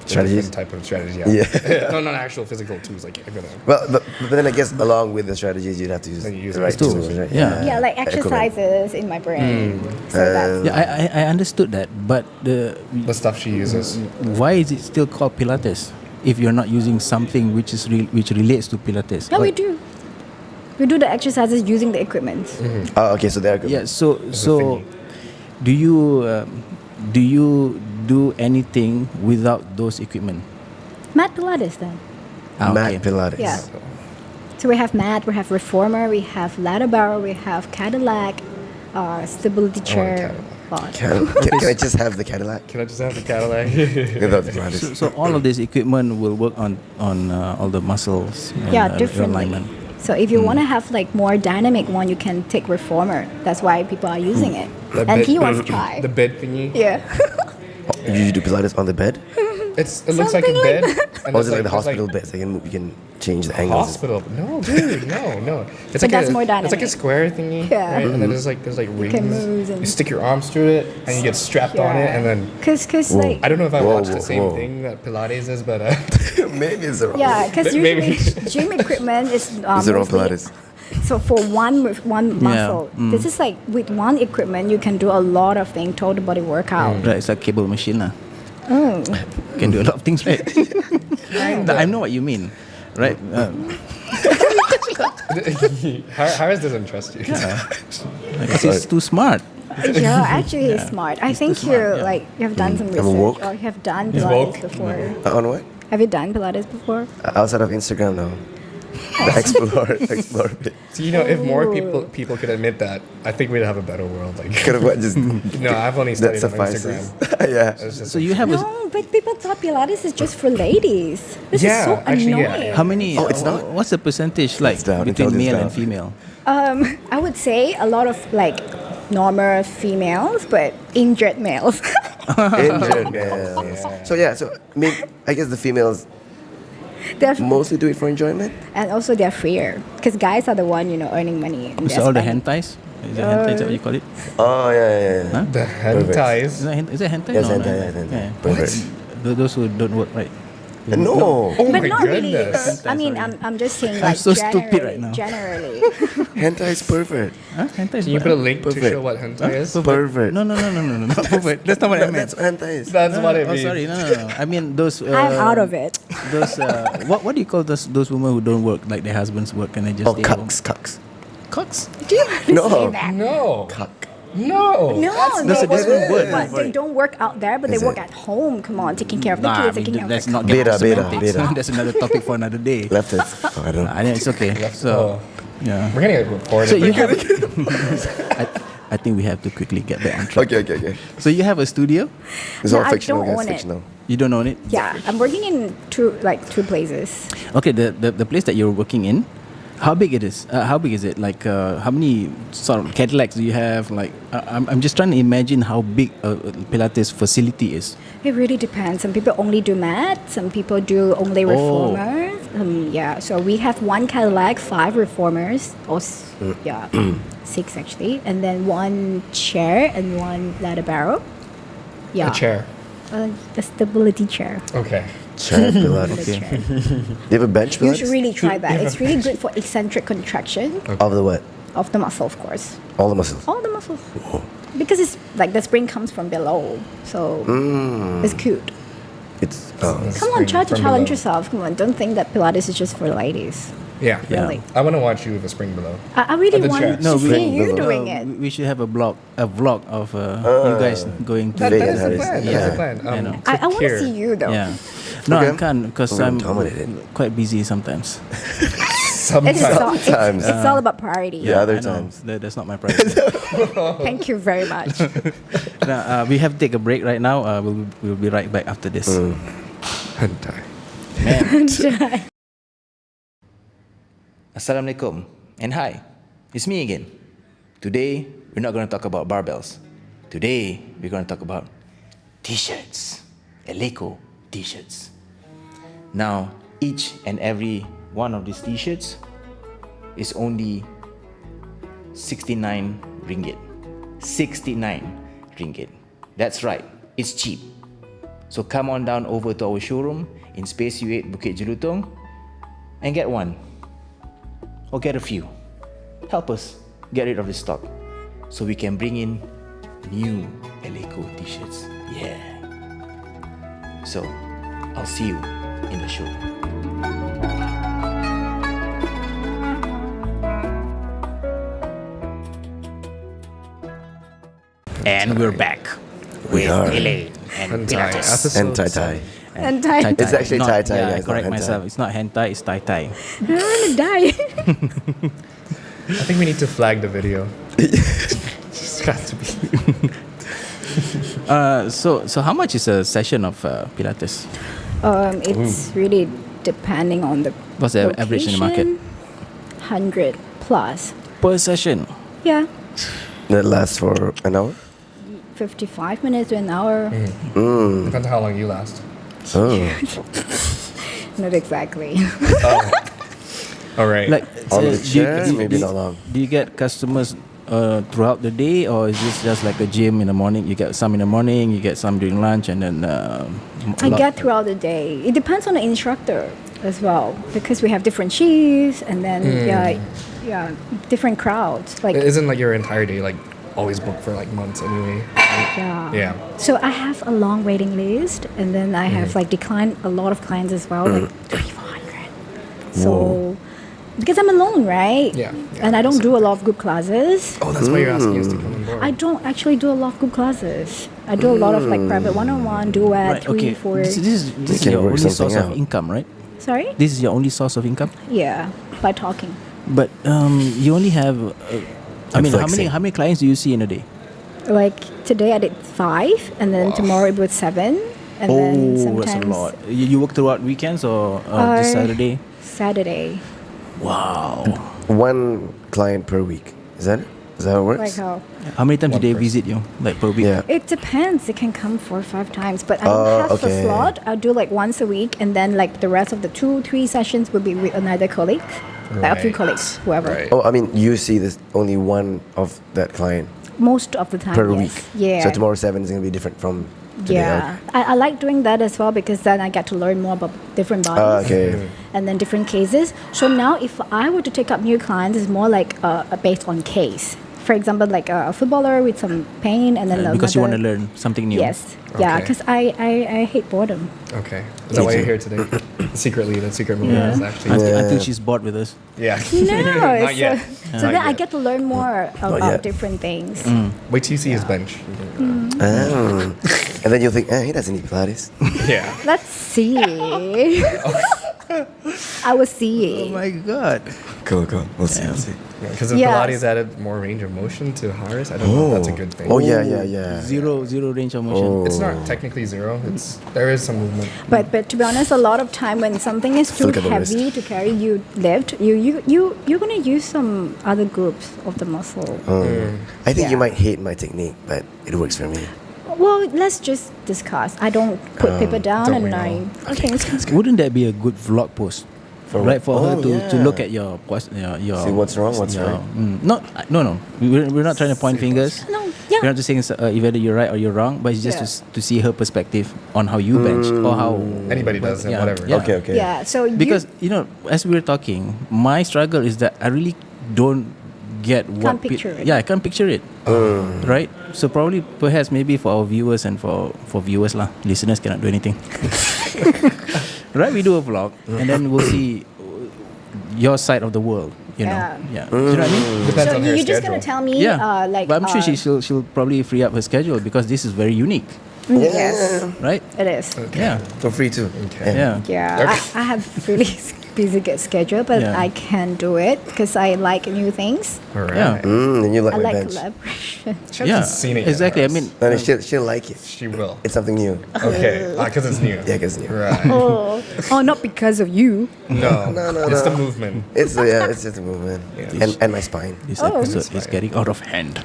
Speaker 4: Strategies?
Speaker 3: different type of strategy.
Speaker 4: Yeah.
Speaker 3: No, not actual physical tools. Like
Speaker 4: Well, but then I guess along with the strategies, you'd have to use
Speaker 3: Then you use
Speaker 4: the
Speaker 3: the
Speaker 4: right
Speaker 2: tools.
Speaker 4: tools, right?
Speaker 2: Yeah.
Speaker 5: Yeah, like
Speaker 4: Equipment.
Speaker 5: exercises in my brain. So that's
Speaker 2: Yeah, I understood that, but
Speaker 3: the stuff she uses.
Speaker 2: why is it still called Pilates if you're not using something which is which relates to Pilates?
Speaker 5: we do. We do the exercises using the equipment.
Speaker 4: Oh, okay, so they're good.
Speaker 2: Yeah. So
Speaker 3: thingy.
Speaker 2: do you do anything without those equipment?
Speaker 5: Mat Pilates then.
Speaker 4: Mat Pilates.
Speaker 5: Yeah. So we have mat, we have reformer, we have ladder barrel, we have Cadillac, stability chair.
Speaker 3: Cadillac.
Speaker 4: Can I just have the Cadillac
Speaker 3: Can I just have the Cadillac?
Speaker 4: without the Pilates?
Speaker 2: So all of this equipment will work on all the muscles. And,
Speaker 5: Yeah, differently.
Speaker 2: alignment.
Speaker 5: So if you want to have like more dynamic one, you can take reformer. That's why people are using it.
Speaker 3: The
Speaker 5: And
Speaker 3: bed-
Speaker 5: he wants to try.
Speaker 3: The bed thingy.
Speaker 5: Yeah.
Speaker 4: You do Pilates on the bed?
Speaker 3: It looks like a
Speaker 5: Something like
Speaker 3: bed. And
Speaker 4: Or
Speaker 3: it's
Speaker 4: is it like the
Speaker 3: there's
Speaker 4: hospital beds? You can change the angles.
Speaker 3: Hospital? No, dude, no. It's
Speaker 5: But
Speaker 3: like
Speaker 5: that's more
Speaker 3: It's like a
Speaker 5: dynamic.
Speaker 3: square thingy,
Speaker 5: Yeah.
Speaker 3: right? And then there's like rings.
Speaker 5: can move and-
Speaker 3: You stick your arms through it, and you get strapped on it, and then
Speaker 5: Cause like
Speaker 3: I don't know if I
Speaker 4: Whoa,
Speaker 3: watched the same
Speaker 4: whoa.
Speaker 3: thing that Pilates is, but
Speaker 4: Maybe it's the wrong.
Speaker 5: yeah, because
Speaker 3: Maybe.
Speaker 5: usually gym equipment is
Speaker 4: It's the wrong
Speaker 5: mostly-
Speaker 4: Pilates.
Speaker 5: So for one muscle, this is like with one equipment you can do a lot of things, total body workout.
Speaker 2: Right, it's like cable machine lah.
Speaker 5: Oh,
Speaker 2: Can do a lot of things, right? I know what you mean, right?
Speaker 3: Harris doesn't trust you.
Speaker 2: Because he's too smart.
Speaker 5: yeah, actually he's smart. I think
Speaker 2: smart,
Speaker 5: you
Speaker 2: yeah.
Speaker 5: like you have done some research
Speaker 4: woke.
Speaker 5: or you have done
Speaker 3: He's
Speaker 5: Pilates
Speaker 3: woke.
Speaker 5: before.
Speaker 4: On what?
Speaker 5: Have you done Pilates before?
Speaker 4: Outside of Instagram, no. The explore bit.
Speaker 3: So if more
Speaker 5: Ooh.
Speaker 3: people could admit that, I think we'd have a better world. Like,
Speaker 4: Could have what? Just
Speaker 3: no, I've only
Speaker 4: that
Speaker 3: studied on Instagram.
Speaker 4: suffices. Yeah.
Speaker 3: It's just
Speaker 2: So you have a,
Speaker 5: No, but people thought Pilates is just for ladies. This
Speaker 3: Yeah,
Speaker 5: is so
Speaker 3: actually,
Speaker 5: annoying.
Speaker 3: yeah.
Speaker 2: how many?
Speaker 4: Oh, it's not?
Speaker 2: What's the percentage like
Speaker 4: down,
Speaker 2: between
Speaker 4: intelligence
Speaker 2: male
Speaker 4: down.
Speaker 2: and female?
Speaker 5: I would say a lot of like normal females, but injured males.
Speaker 4: Injured males. So I guess the females
Speaker 5: They're
Speaker 4: mostly do it for enjoyment.
Speaker 5: and also they're freer because guys are the one earning money. And
Speaker 2: So
Speaker 5: they're
Speaker 2: all the
Speaker 5: spending.
Speaker 2: hentais? Is it hentai? Is that what you call it?
Speaker 4: Oh yeah.
Speaker 2: Huh?
Speaker 3: the hentais.
Speaker 2: Is that hentai?
Speaker 4: Yes,
Speaker 2: No,
Speaker 4: hentai,
Speaker 2: no.
Speaker 4: yes, hentai.
Speaker 2: Yeah.
Speaker 4: Perfect.
Speaker 2: Those who don't work right.
Speaker 4: No.
Speaker 3: Oh
Speaker 5: But
Speaker 3: my
Speaker 5: not
Speaker 3: goodness.
Speaker 5: really. I mean, I'm just saying
Speaker 2: I'm
Speaker 5: like
Speaker 2: so stupid right now.
Speaker 5: Generally,
Speaker 4: Hentai is perfect.
Speaker 2: Huh? Hentai is
Speaker 3: Can you put a link to
Speaker 4: Perfect.
Speaker 3: show what hentai is?
Speaker 4: Perfect.
Speaker 2: No, not perfect. That's not what I meant.
Speaker 4: That's what hentai is.
Speaker 3: That's what it
Speaker 2: Oh,
Speaker 3: means.
Speaker 2: sorry. No. I mean those.
Speaker 5: I'm out of it.
Speaker 2: Those. What do you call those women who don't work like their husbands work and they just
Speaker 4: Oh,
Speaker 2: stay home?
Speaker 4: cucks.
Speaker 2: Cocks.
Speaker 5: Do you really
Speaker 4: No.
Speaker 5: say that?
Speaker 3: No.
Speaker 4: Cuck.
Speaker 3: No.
Speaker 5: No,
Speaker 2: That's a
Speaker 5: they
Speaker 2: different
Speaker 5: work-
Speaker 2: word.
Speaker 5: What, they don't work out there, but they
Speaker 4: Is
Speaker 5: work
Speaker 4: it?
Speaker 5: at home. Come on, taking care of the
Speaker 2: Nah,
Speaker 5: kids,
Speaker 2: I mean,
Speaker 5: taking care of
Speaker 2: let's
Speaker 5: the
Speaker 2: not
Speaker 4: Beta,
Speaker 2: get
Speaker 4: beta,
Speaker 2: semantics.
Speaker 4: beta.
Speaker 2: That's another topic for another day.
Speaker 4: Left it. Oh, I don't know.
Speaker 2: I know it's okay. So, yeah.
Speaker 3: We're gonna get reported.
Speaker 2: So you have. I think we have to quickly get back on track.
Speaker 4: Okay.
Speaker 2: So you have a studio?
Speaker 4: It's
Speaker 5: No,
Speaker 4: all
Speaker 5: I
Speaker 4: fictional,
Speaker 5: don't
Speaker 4: guys.
Speaker 5: own it.
Speaker 4: Fictional.
Speaker 2: You don't own it?
Speaker 5: Yeah, I'm working in two places.
Speaker 2: Okay, the place that you're working in, how big it is? How big is it? Like how many sort of Cadillacs do you have? Like I'm just trying to imagine how big a Pilates facility is.
Speaker 5: It really depends. Some people only do mat. Some people do only
Speaker 2: Oh.
Speaker 5: reformers. Yeah, so we have one Cadillac, 5 reformers. Yeah, 6 actually, and then 1 chair and 1 ladder barrel. Yeah,
Speaker 3: A chair.
Speaker 5: A stability chair.
Speaker 3: Okay.
Speaker 4: Chair Pilates.
Speaker 5: The chair.
Speaker 4: Do you have a bench
Speaker 5: You
Speaker 4: Pilates?
Speaker 5: should really try that. It's really good for eccentric contraction
Speaker 4: Of the what?
Speaker 5: of the muscle, of course.
Speaker 4: All the muscles.
Speaker 5: All the muscles. Because it's like the spring comes from below, so it's cute.
Speaker 4: It's
Speaker 5: Come on,
Speaker 3: Spring
Speaker 5: try to
Speaker 3: from
Speaker 5: challenge
Speaker 3: below.
Speaker 5: yourself. Come on, don't think that Pilates is just for ladies.
Speaker 3: Yeah.
Speaker 2: Yeah.
Speaker 5: Really.
Speaker 3: I want to watch you with a spring below.
Speaker 5: I really
Speaker 3: At the
Speaker 5: want
Speaker 3: chair.
Speaker 5: to
Speaker 2: No, we-
Speaker 5: see you
Speaker 4: no,
Speaker 5: doing it.
Speaker 2: We should have a vlog of you guys going to.
Speaker 3: That
Speaker 4: Vegan
Speaker 3: is the
Speaker 4: Harris.
Speaker 3: plan. That is
Speaker 2: Yeah.
Speaker 3: the plan.
Speaker 2: I know.
Speaker 5: I want to
Speaker 3: here.
Speaker 5: see you though.
Speaker 2: Yeah. No, I
Speaker 4: Okay.
Speaker 2: can't because
Speaker 4: We're
Speaker 2: I'm
Speaker 4: dominated.
Speaker 2: quite busy sometimes.
Speaker 5: It's, all,
Speaker 4: Sometimes.
Speaker 5: it's all about priority.
Speaker 4: Yeah. other
Speaker 2: I know.
Speaker 4: times.
Speaker 2: That's not my priority.
Speaker 5: Thank you very much.
Speaker 2: Now, we have to take a break right now. We'll be right back after this.
Speaker 3: Hentai.
Speaker 2: Assalamualaikum and hi, it's me again. Today we're not going to talk about barbells. Today we're going to talk about t-shirts, Eleiko t-shirts. Now each and every one of these t-shirts is only 69 ringgit. 69 ringgit. That's right, it's cheap. So come on down over to our showroom in Space U8 Bukit Jelutong and get one. Or get a few. Help us get rid of the stock so we can bring in new Eleiko t-shirts. Yeah. So, I'll see you in the show. And we're back with
Speaker 4: are.
Speaker 2: Elaine and
Speaker 3: Hentai.
Speaker 2: Pilates.
Speaker 3: Episode
Speaker 4: And tai.
Speaker 5: And I
Speaker 4: It's actually
Speaker 2: Not-
Speaker 4: tai-tai,
Speaker 2: Yeah, I
Speaker 4: guys,
Speaker 2: correct
Speaker 4: not hentai.
Speaker 2: myself. It's not hentai, it's tai-tai.
Speaker 5: don't want to die.
Speaker 3: I think we need to flag the video. Just has to be.
Speaker 2: So how much is a session of Pilates?
Speaker 5: It's really depending on the
Speaker 2: What's the average in the market?
Speaker 5: location. 100 plus.
Speaker 2: Per session?
Speaker 5: Yeah,
Speaker 4: That lasts for an hour.
Speaker 5: 55 minutes to an hour.
Speaker 3: Depends on how long you last.
Speaker 4: Oh.
Speaker 5: Not exactly.
Speaker 3: All right.
Speaker 2: Like
Speaker 4: On the
Speaker 2: do
Speaker 4: chair, maybe not long.
Speaker 2: Do you get customers throughout the day, or is this just like a gym in the morning? You get some in the morning, you get some during lunch, and then
Speaker 5: I get throughout the day. It depends on the instructor as well, because we have different shifts, and then different crowds. Like
Speaker 3: Isn't like your entire day like always booked for like months anyway?
Speaker 5: yeah.
Speaker 3: Yeah.
Speaker 5: So I have a long waiting list, and then I have like declined a lot of clients as well, like 300-400. So because I'm alone, right?
Speaker 3: Yeah.
Speaker 5: And I don't do a lot of group classes.
Speaker 3: Oh, that's why you're asking us to come on board.
Speaker 5: I don't actually do a lot of group classes. I do a lot of like private one-on-one, duet,
Speaker 2: right,
Speaker 5: 3,
Speaker 2: okay.
Speaker 5: 4.
Speaker 2: This is
Speaker 4: can
Speaker 2: your
Speaker 4: work
Speaker 2: only
Speaker 4: something
Speaker 2: source of
Speaker 4: out.
Speaker 2: income, right?
Speaker 5: Sorry?
Speaker 2: This is your only source of income.
Speaker 5: Yeah, by talking.
Speaker 2: But you only have. I
Speaker 4: And
Speaker 2: mean,
Speaker 4: flexing.
Speaker 2: how many clients do you see in a day?
Speaker 5: Like today I did 5, and then tomorrow it was 7, and then
Speaker 2: Oh,
Speaker 5: sometimes
Speaker 2: that's a lot. You work throughout weekends or just Saturday?
Speaker 5: Saturday.
Speaker 2: Wow.
Speaker 4: One client per week. Is that it? Is that how it works?
Speaker 5: Like how?
Speaker 2: How many times do
Speaker 3: One
Speaker 2: they
Speaker 3: person.
Speaker 2: visit you? Like per week?
Speaker 4: Yeah.
Speaker 5: It depends. It can come 4 or 5 times, but I don't have
Speaker 4: okay.
Speaker 5: a slot. I'll do like once a week, and then like the rest of the 2-3 sessions will be with another colleague, like a few
Speaker 3: Right.
Speaker 5: colleagues, whoever.
Speaker 3: Right.
Speaker 4: Oh, I mean, you see this only one of that client
Speaker 5: Most of the time,
Speaker 4: per
Speaker 5: yes.
Speaker 4: week.
Speaker 5: Yeah.
Speaker 4: So tomorrow 7 is going to be different from today.
Speaker 5: Yeah, I like doing that as well, because then I get to learn more about different bodies
Speaker 4: Okay.
Speaker 5: and then different cases. So now, if I were to take up new clients, it's more like based on case. For example, like a footballer with some pain, and then
Speaker 2: Because you want to
Speaker 5: another-
Speaker 2: learn something new.
Speaker 5: Yes, yeah,
Speaker 3: Okay.
Speaker 5: because I hate boredom.
Speaker 3: Okay. Is that why you're here today? Secretly, the secret movement
Speaker 2: Yeah.
Speaker 3: is actually.
Speaker 2: Until she's bored with us.
Speaker 3: Yeah.
Speaker 5: No,
Speaker 3: Not yet.
Speaker 5: so
Speaker 3: Not
Speaker 5: then I
Speaker 3: yet.
Speaker 5: get to learn more
Speaker 4: yet.
Speaker 5: about different things.
Speaker 3: Wait till you see his bench.
Speaker 4: Oh. And then you'll think, he doesn't need Pilates.
Speaker 3: Yeah.
Speaker 5: Let's see. I will see.
Speaker 2: my god.
Speaker 4: Cool. We'll see.
Speaker 3: Because if
Speaker 5: Yes.
Speaker 3: Pilates added more range of motion to ours, I don't know if that's a good thing.
Speaker 4: Oh, yeah.
Speaker 2: Zero range of motion.
Speaker 4: Oh.
Speaker 3: It's not technically zero. There is some movement.
Speaker 5: But to be honest, a lot of time when something is too
Speaker 4: Look at the wrist.
Speaker 5: heavy to carry, you lift. You're gonna use some other groups of the muscle.
Speaker 4: I think you
Speaker 5: Yeah.
Speaker 4: might hate my technique, but it works for me.
Speaker 5: Well, let's just discuss. I don't put people down,
Speaker 3: don't we
Speaker 5: and
Speaker 3: all?
Speaker 5: I think it's
Speaker 2: Wouldn't that be a good vlog post?
Speaker 4: For
Speaker 2: right,
Speaker 4: what?
Speaker 2: for her
Speaker 4: Oh,
Speaker 2: to
Speaker 4: yeah.
Speaker 2: look at your
Speaker 4: See what's wrong, what's right.
Speaker 2: No. We're not trying to point fingers.
Speaker 5: no, yeah.
Speaker 2: We're not just saying whether you're right or you're wrong, but it's just
Speaker 5: Yeah.
Speaker 2: to see her perspective on how you bench or how
Speaker 3: Anybody does it,
Speaker 2: yeah,
Speaker 3: whatever.
Speaker 2: yeah.
Speaker 4: Okay.
Speaker 5: Yeah. So
Speaker 2: Because as we were talking, my struggle is that I really don't get what
Speaker 5: picture it.
Speaker 2: Yeah, I can't picture it. Right? So probably perhaps maybe for our viewers and for viewers lah, listeners cannot do anything. Right? We do a vlog and then we'll see your side of the world, you know.
Speaker 5: Yeah.
Speaker 2: Yeah. Do you know what I mean?
Speaker 3: Depends
Speaker 5: So
Speaker 3: on her
Speaker 5: you're just gonna
Speaker 3: schedule.
Speaker 5: tell me,
Speaker 2: Yeah.
Speaker 5: like,
Speaker 2: but I'm sure she'll probably free up her schedule because this is very unique,
Speaker 5: Yes,
Speaker 2: right?
Speaker 5: it is.
Speaker 2: Yeah.
Speaker 4: For free too.
Speaker 3: Okay.
Speaker 2: Yeah.
Speaker 5: Yeah,
Speaker 3: Okay.
Speaker 5: I have really busy schedule, but
Speaker 2: Yeah.
Speaker 5: I can do it because I like new things.
Speaker 3: All right.
Speaker 2: Yeah.
Speaker 4: And you like
Speaker 5: I
Speaker 4: my
Speaker 5: like
Speaker 4: bench.
Speaker 5: collaboration.
Speaker 3: She hasn't seen it yet,
Speaker 2: exactly. I
Speaker 3: Ross.
Speaker 2: mean,
Speaker 4: No, she'll like it.
Speaker 3: She will.
Speaker 4: It's something new.
Speaker 3: Okay. Because it's new.
Speaker 4: Yeah, 'cause it's new.
Speaker 3: Right.
Speaker 5: Oh, not because of you.
Speaker 3: No.
Speaker 4: No,
Speaker 3: It's
Speaker 4: no.
Speaker 3: the movement.
Speaker 4: It's just a movement.
Speaker 3: Yeah.
Speaker 4: And my spine.
Speaker 2: this
Speaker 5: Oh.
Speaker 2: episode is getting out of hand.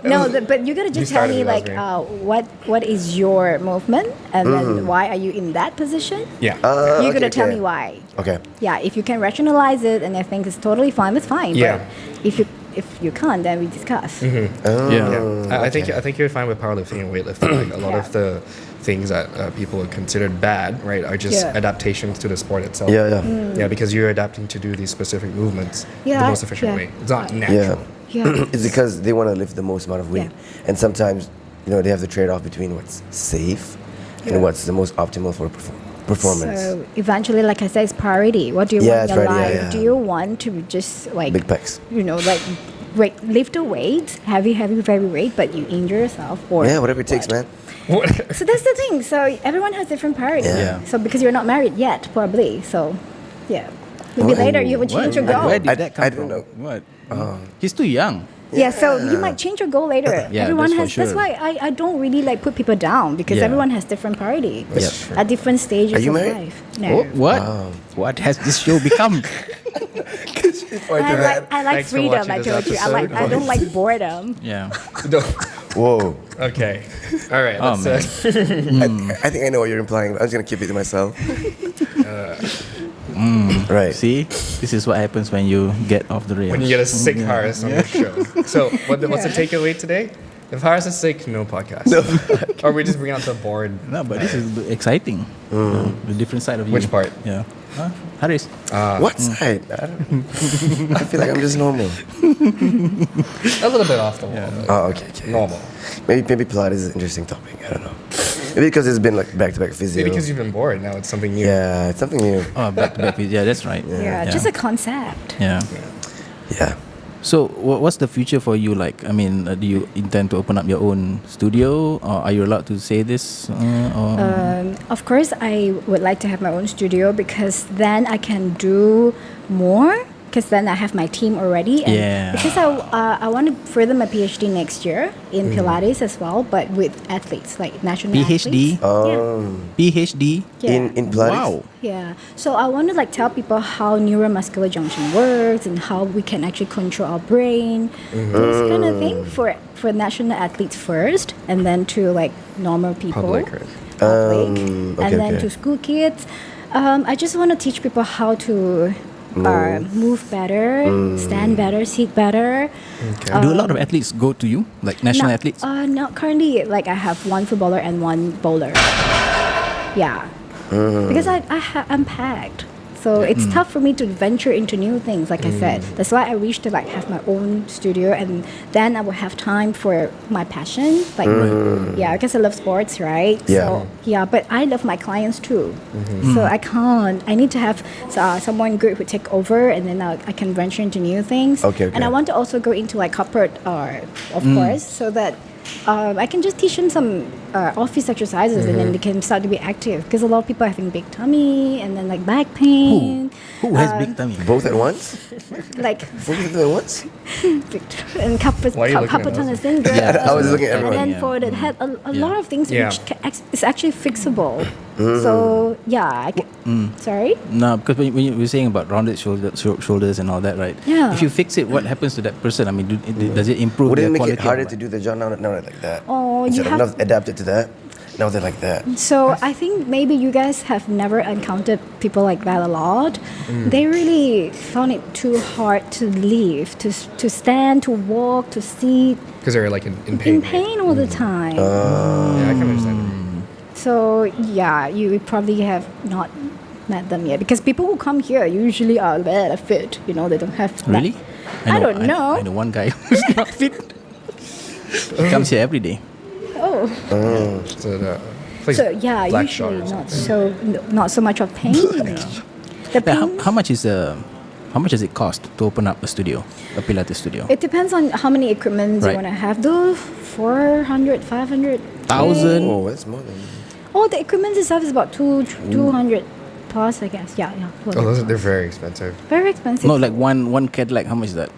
Speaker 5: No, but you gotta just tell
Speaker 3: started
Speaker 5: me
Speaker 3: it,
Speaker 5: like
Speaker 3: Rosemary.
Speaker 5: what is your movement, and then why are you in that position?
Speaker 3: Yeah.
Speaker 5: You're gonna
Speaker 4: okay,
Speaker 5: tell
Speaker 4: okay.
Speaker 5: me why.
Speaker 4: Okay.
Speaker 5: Yeah, if you can rationalize it and I think it's totally fine, that's fine.
Speaker 3: Yeah.
Speaker 5: But if you can't, then we discuss.
Speaker 4: Oh,
Speaker 3: Yeah. I think you're fine with powerlifting and weightlifting. Like a lot of the things that people would consider bad, right, are just
Speaker 5: Yeah.
Speaker 3: adaptations to the sport itself.
Speaker 4: Yeah.
Speaker 3: Yeah, because you're adapting to do these specific movements
Speaker 5: Yeah,
Speaker 3: the most efficient
Speaker 5: yeah.
Speaker 3: way. It's not
Speaker 4: Yeah.
Speaker 3: natural.
Speaker 5: Yeah.
Speaker 4: It's because they want to lift the most amount of weight.
Speaker 5: Yeah.
Speaker 4: And sometimes, they have to trade off between what's safe
Speaker 5: Yeah.
Speaker 4: and what's the most optimal for performance.
Speaker 5: So eventually, like I said, it's priority. What do you
Speaker 4: Yeah,
Speaker 5: want in your
Speaker 4: it's priority,
Speaker 5: life?
Speaker 4: yeah.
Speaker 5: Do you want to just like
Speaker 4: Big pecs.
Speaker 5: like lift a weight, heavy weight, but you injure yourself or
Speaker 4: Yeah, whatever it takes,
Speaker 5: what?
Speaker 4: man.
Speaker 5: So that's the thing. So everyone has different priorities.
Speaker 4: Yeah.
Speaker 2: Yeah.
Speaker 5: So because you're not married yet, probably. So yeah, maybe later you will change your goal.
Speaker 2: Where did
Speaker 4: I-
Speaker 2: that come
Speaker 4: I
Speaker 2: from?
Speaker 4: don't know.
Speaker 2: What? He's too young.
Speaker 5: Yeah, so you might change your goal later.
Speaker 2: Yeah,
Speaker 5: Everyone
Speaker 2: that's for
Speaker 5: has. That's
Speaker 2: sure.
Speaker 5: why I don't really like put people down because
Speaker 2: Yeah.
Speaker 5: everyone has different priorities
Speaker 3: That's true.
Speaker 5: at different stages
Speaker 4: Are you
Speaker 5: of
Speaker 4: married?
Speaker 5: life. No.
Speaker 2: Oh, what? What has this show become?
Speaker 5: I like
Speaker 3: Thanks for
Speaker 5: freedom.
Speaker 3: watching
Speaker 5: I
Speaker 3: this
Speaker 5: told you. I
Speaker 3: episode.
Speaker 5: don't like boredom.
Speaker 2: Yeah.
Speaker 3: No.
Speaker 4: Whoa.
Speaker 3: Okay. All right.
Speaker 2: Oh,
Speaker 3: Let's,
Speaker 2: man.
Speaker 4: I think I know what you're implying. But I'm just gonna keep it to myself. Right.
Speaker 2: See, this is what happens when you get off the rails.
Speaker 3: when you get a sick Haris on your show. So what's the takeaway today? If Haris is sick, no podcast. No. Or we just bring out the board.
Speaker 2: No, but this is exciting. The different side of you.
Speaker 3: Which part?
Speaker 2: Yeah. Haris.
Speaker 4: What side? I feel like I'm just normal.
Speaker 3: A little bit off the wall.
Speaker 2: Yeah.
Speaker 3: But
Speaker 4: Oh, okay.
Speaker 3: normal.
Speaker 4: Maybe Pilates is an interesting topic. I don't know. Maybe because it's been like back-to-back physio.
Speaker 3: Maybe because you've been bored. Now it's something new.
Speaker 4: Yeah, it's something new.
Speaker 2: Oh, back to back. Yeah, that's right.
Speaker 5: Yeah, just a concept.
Speaker 2: Yeah.
Speaker 4: Yeah.
Speaker 2: So, what's the future for you like? I mean, do you intend to open up your own studio, or are you allowed to say this?
Speaker 5: Of course, I would like to have my own studio because then I can do more. Because then I have my team already. And
Speaker 2: Yeah.
Speaker 5: Because I want to further my PhD next year in Pilates as well, but with athletes, like national
Speaker 2: PhD?
Speaker 5: athletes.
Speaker 2: PhD?
Speaker 5: Yeah.
Speaker 4: In Pilates.
Speaker 2: Wow.
Speaker 5: Yeah. So I want to like tell people how neuromuscular junction works and how we can actually control our brain. This kind of thing for national athletes first, and then to like normal people.
Speaker 3: Public, right?
Speaker 5: Public,
Speaker 4: okay,
Speaker 5: and then
Speaker 4: okay.
Speaker 5: to school kids. I just want to teach people how to move better, stand better, sit better.
Speaker 3: Okay.
Speaker 2: Do a lot of athletes go to you, like national
Speaker 5: No,
Speaker 2: athletes?
Speaker 5: no, currently, like I have one footballer and one bowler. Yeah, because I'm packed, so it's tough for me to venture into new things. Like I said, that's why I wish to like have my own studio, and then I will have time for my passion. Like, yeah, because I love sports, right?
Speaker 4: Yeah.
Speaker 5: So yeah, but I love my clients too. So I can't. I need to have someone good who take over, and then I can venture into new things.
Speaker 4: Okay,
Speaker 5: And I want to also go into like corporate, of course, so that I can just teach them some office exercises, and then they can start to be active. Because a lot of people are having big tummy and then like back pain.
Speaker 2: Who has big tummy?
Speaker 4: Both at once?
Speaker 5: Like
Speaker 4: Both of them at once?
Speaker 5: big and carpal
Speaker 3: Why are you looking at
Speaker 5: tunnel
Speaker 3: us?
Speaker 5: syndrome.
Speaker 2: Yeah,
Speaker 4: I was looking at
Speaker 5: And
Speaker 4: everyone.
Speaker 5: then for the head, a lot of things
Speaker 3: Yeah.
Speaker 5: which is actually fixable. So yeah, sorry.
Speaker 2: No, because when you were saying about rounded shoulders and all that, right?
Speaker 5: Yeah.
Speaker 2: If you fix it, what happens to that person? I mean, does it improve
Speaker 4: Wouldn't
Speaker 2: their
Speaker 4: it make
Speaker 2: quality
Speaker 4: it harder
Speaker 2: of
Speaker 4: to
Speaker 2: life?
Speaker 4: do the job now they're like that?
Speaker 5: Oh, you
Speaker 4: Instead of
Speaker 5: have-
Speaker 4: not adapted to that, now they're like that.
Speaker 5: So I think maybe you guys have never encountered people like that a lot. They really found it too hard to live, to stand, to walk, to sit,
Speaker 3: Because they're like in pain.
Speaker 5: in pain all the time.
Speaker 3: Yeah, I can understand.
Speaker 5: So yeah, you probably have not met them yet because people who come here usually are very fit. You know, they don't have that-
Speaker 2: Really?
Speaker 5: I don't know.
Speaker 2: I know one guy who's not fit. He comes here every day.
Speaker 5: Oh,
Speaker 3: So, plays
Speaker 5: so yeah,
Speaker 3: Black Shot
Speaker 5: usually
Speaker 3: or
Speaker 5: not
Speaker 3: something.
Speaker 5: not so much of pain. The
Speaker 2: Now,
Speaker 5: pain.
Speaker 2: how much does it cost to open up a studio, a Pilates studio?
Speaker 5: It depends on how many equipments
Speaker 2: Right.
Speaker 5: you want to have. Though 400, 500,
Speaker 2: 1,000?
Speaker 4: Oh, that's more than...
Speaker 5: Oh, the equipment itself is about 200 plus, I guess. Yeah.
Speaker 3: Oh, they're very expensive.
Speaker 5: Very expensive.
Speaker 2: No, like one Cadillac. How much is that?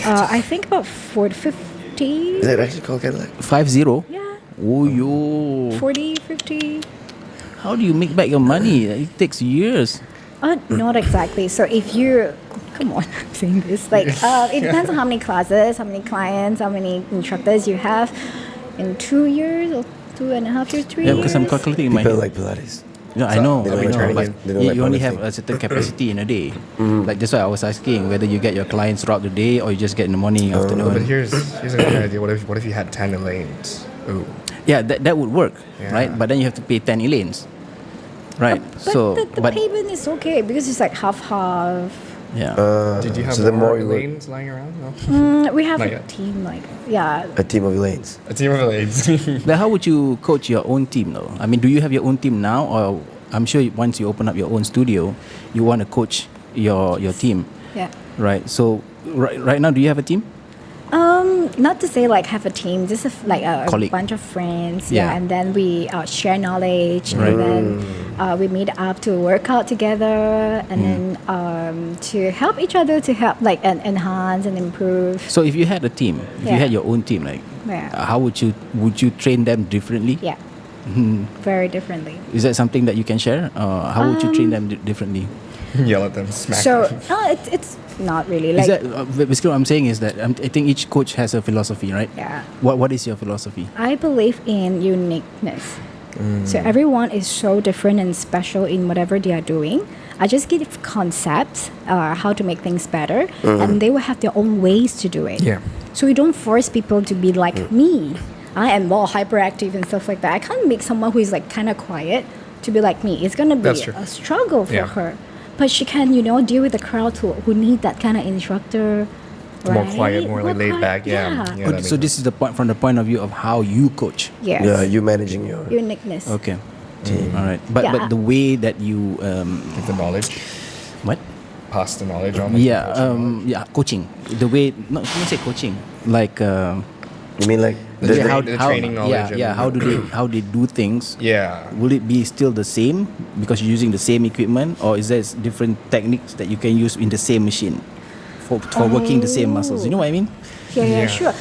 Speaker 5: I think about 50.
Speaker 4: Is it actually called Cadillac?
Speaker 2: 50?
Speaker 5: Yeah,
Speaker 2: Oh yo!
Speaker 5: 40, 50.
Speaker 2: How do you make back your money? It takes years.
Speaker 5: Not exactly. So if you, come on, I'm saying this. Like, it depends on how many classes, how many clients, how many instructors you have in 2 years or 2.5 years, 3
Speaker 2: Yeah,
Speaker 5: years.
Speaker 2: because I'm calculating in my
Speaker 4: People
Speaker 2: head.
Speaker 4: like Pilates.
Speaker 2: No, I know.
Speaker 4: They don't
Speaker 2: I
Speaker 4: like
Speaker 2: know.
Speaker 4: training,
Speaker 2: But
Speaker 4: they don't
Speaker 2: you
Speaker 4: like
Speaker 2: only have
Speaker 4: powerlifting.
Speaker 2: a certain capacity in a day. Like that's why I was asking whether you get your clients throughout the day or you just get in the morning,
Speaker 3: But
Speaker 2: afternoon.
Speaker 3: here's another idea. What if you had 10 Elaines? Ooh.
Speaker 2: Yeah, that would work,
Speaker 3: Yeah.
Speaker 2: right? But then you have to pay 10 Elaines, right?
Speaker 5: But the payment is okay because it's like half.
Speaker 2: yeah.
Speaker 3: Did you have
Speaker 4: so the
Speaker 3: more
Speaker 4: more you work-
Speaker 3: Elaines lying around? No?
Speaker 5: We have
Speaker 3: Not
Speaker 5: a
Speaker 3: yet.
Speaker 5: team like, yeah.
Speaker 4: A team of Elaines.
Speaker 3: A team of Elaines.
Speaker 2: But how would you coach your own team though? I mean, do you have your own team now, or I'm sure once you open up your own studio, you want to coach your team,
Speaker 5: Yeah.
Speaker 2: right? So right now, do you have a team?
Speaker 5: Not to say like have a team, just a
Speaker 2: Colleague.
Speaker 5: bunch of friends.
Speaker 2: Yeah.
Speaker 5: Yeah, and then we share knowledge,
Speaker 2: Right.
Speaker 5: and then we meet up to work out together, and then to help each other to help like enhance and improve.
Speaker 2: So if you had a team, if you
Speaker 5: Yeah.
Speaker 2: had your own team, like
Speaker 5: Yeah.
Speaker 2: how would you train them differently?
Speaker 5: Yeah, very differently.
Speaker 2: Is that something that you can share? How would you train them differently?
Speaker 3: Yell at them, smack
Speaker 5: So
Speaker 3: them.
Speaker 5: it's not really
Speaker 2: Is
Speaker 5: like.
Speaker 2: that basically what I'm saying is that I think each coach has a philosophy, right?
Speaker 5: Yeah.
Speaker 2: What is your philosophy?
Speaker 5: I believe in uniqueness. So everyone is so different and special in whatever they are doing. I just give concepts, how to make things better, and they will have their own ways to do it.
Speaker 3: Yeah.
Speaker 5: So we don't force people to be like me. I am more hyperactive and stuff like that. I can't make someone who is like kind of quiet to be like me. It's gonna be
Speaker 3: That's true.
Speaker 5: a struggle for
Speaker 3: Yeah.
Speaker 5: her, but she can, deal with the crowd who need that kind of instructor.
Speaker 3: More
Speaker 5: right?
Speaker 3: quiet, more like laid
Speaker 5: quiet,
Speaker 3: back. Yeah.
Speaker 5: yeah.
Speaker 3: Yeah, that
Speaker 2: So
Speaker 3: makes
Speaker 2: this is the point from the point of view of how you coach.
Speaker 5: Yes.
Speaker 4: Yeah, you managing your
Speaker 5: Uniqueness.
Speaker 2: Okay. All right. But
Speaker 5: Yeah.
Speaker 2: the way that you
Speaker 3: Like the knowledge,
Speaker 2: what?
Speaker 3: pass the knowledge on. Like
Speaker 2: Yeah,
Speaker 3: the coaching knowledge.
Speaker 2: coaching. The way, not say coaching, like
Speaker 4: You mean like
Speaker 3: The
Speaker 4: the-
Speaker 3: tra- the training knowledge
Speaker 2: Yeah,
Speaker 3: and-
Speaker 2: how they do things.
Speaker 3: Yeah.
Speaker 2: Will it be still the same because you're using the same equipment, or is there different techniques that you can use in the same machine for working the same muscles? You know what I mean?
Speaker 5: Yeah,
Speaker 3: Yeah.
Speaker 5: sure.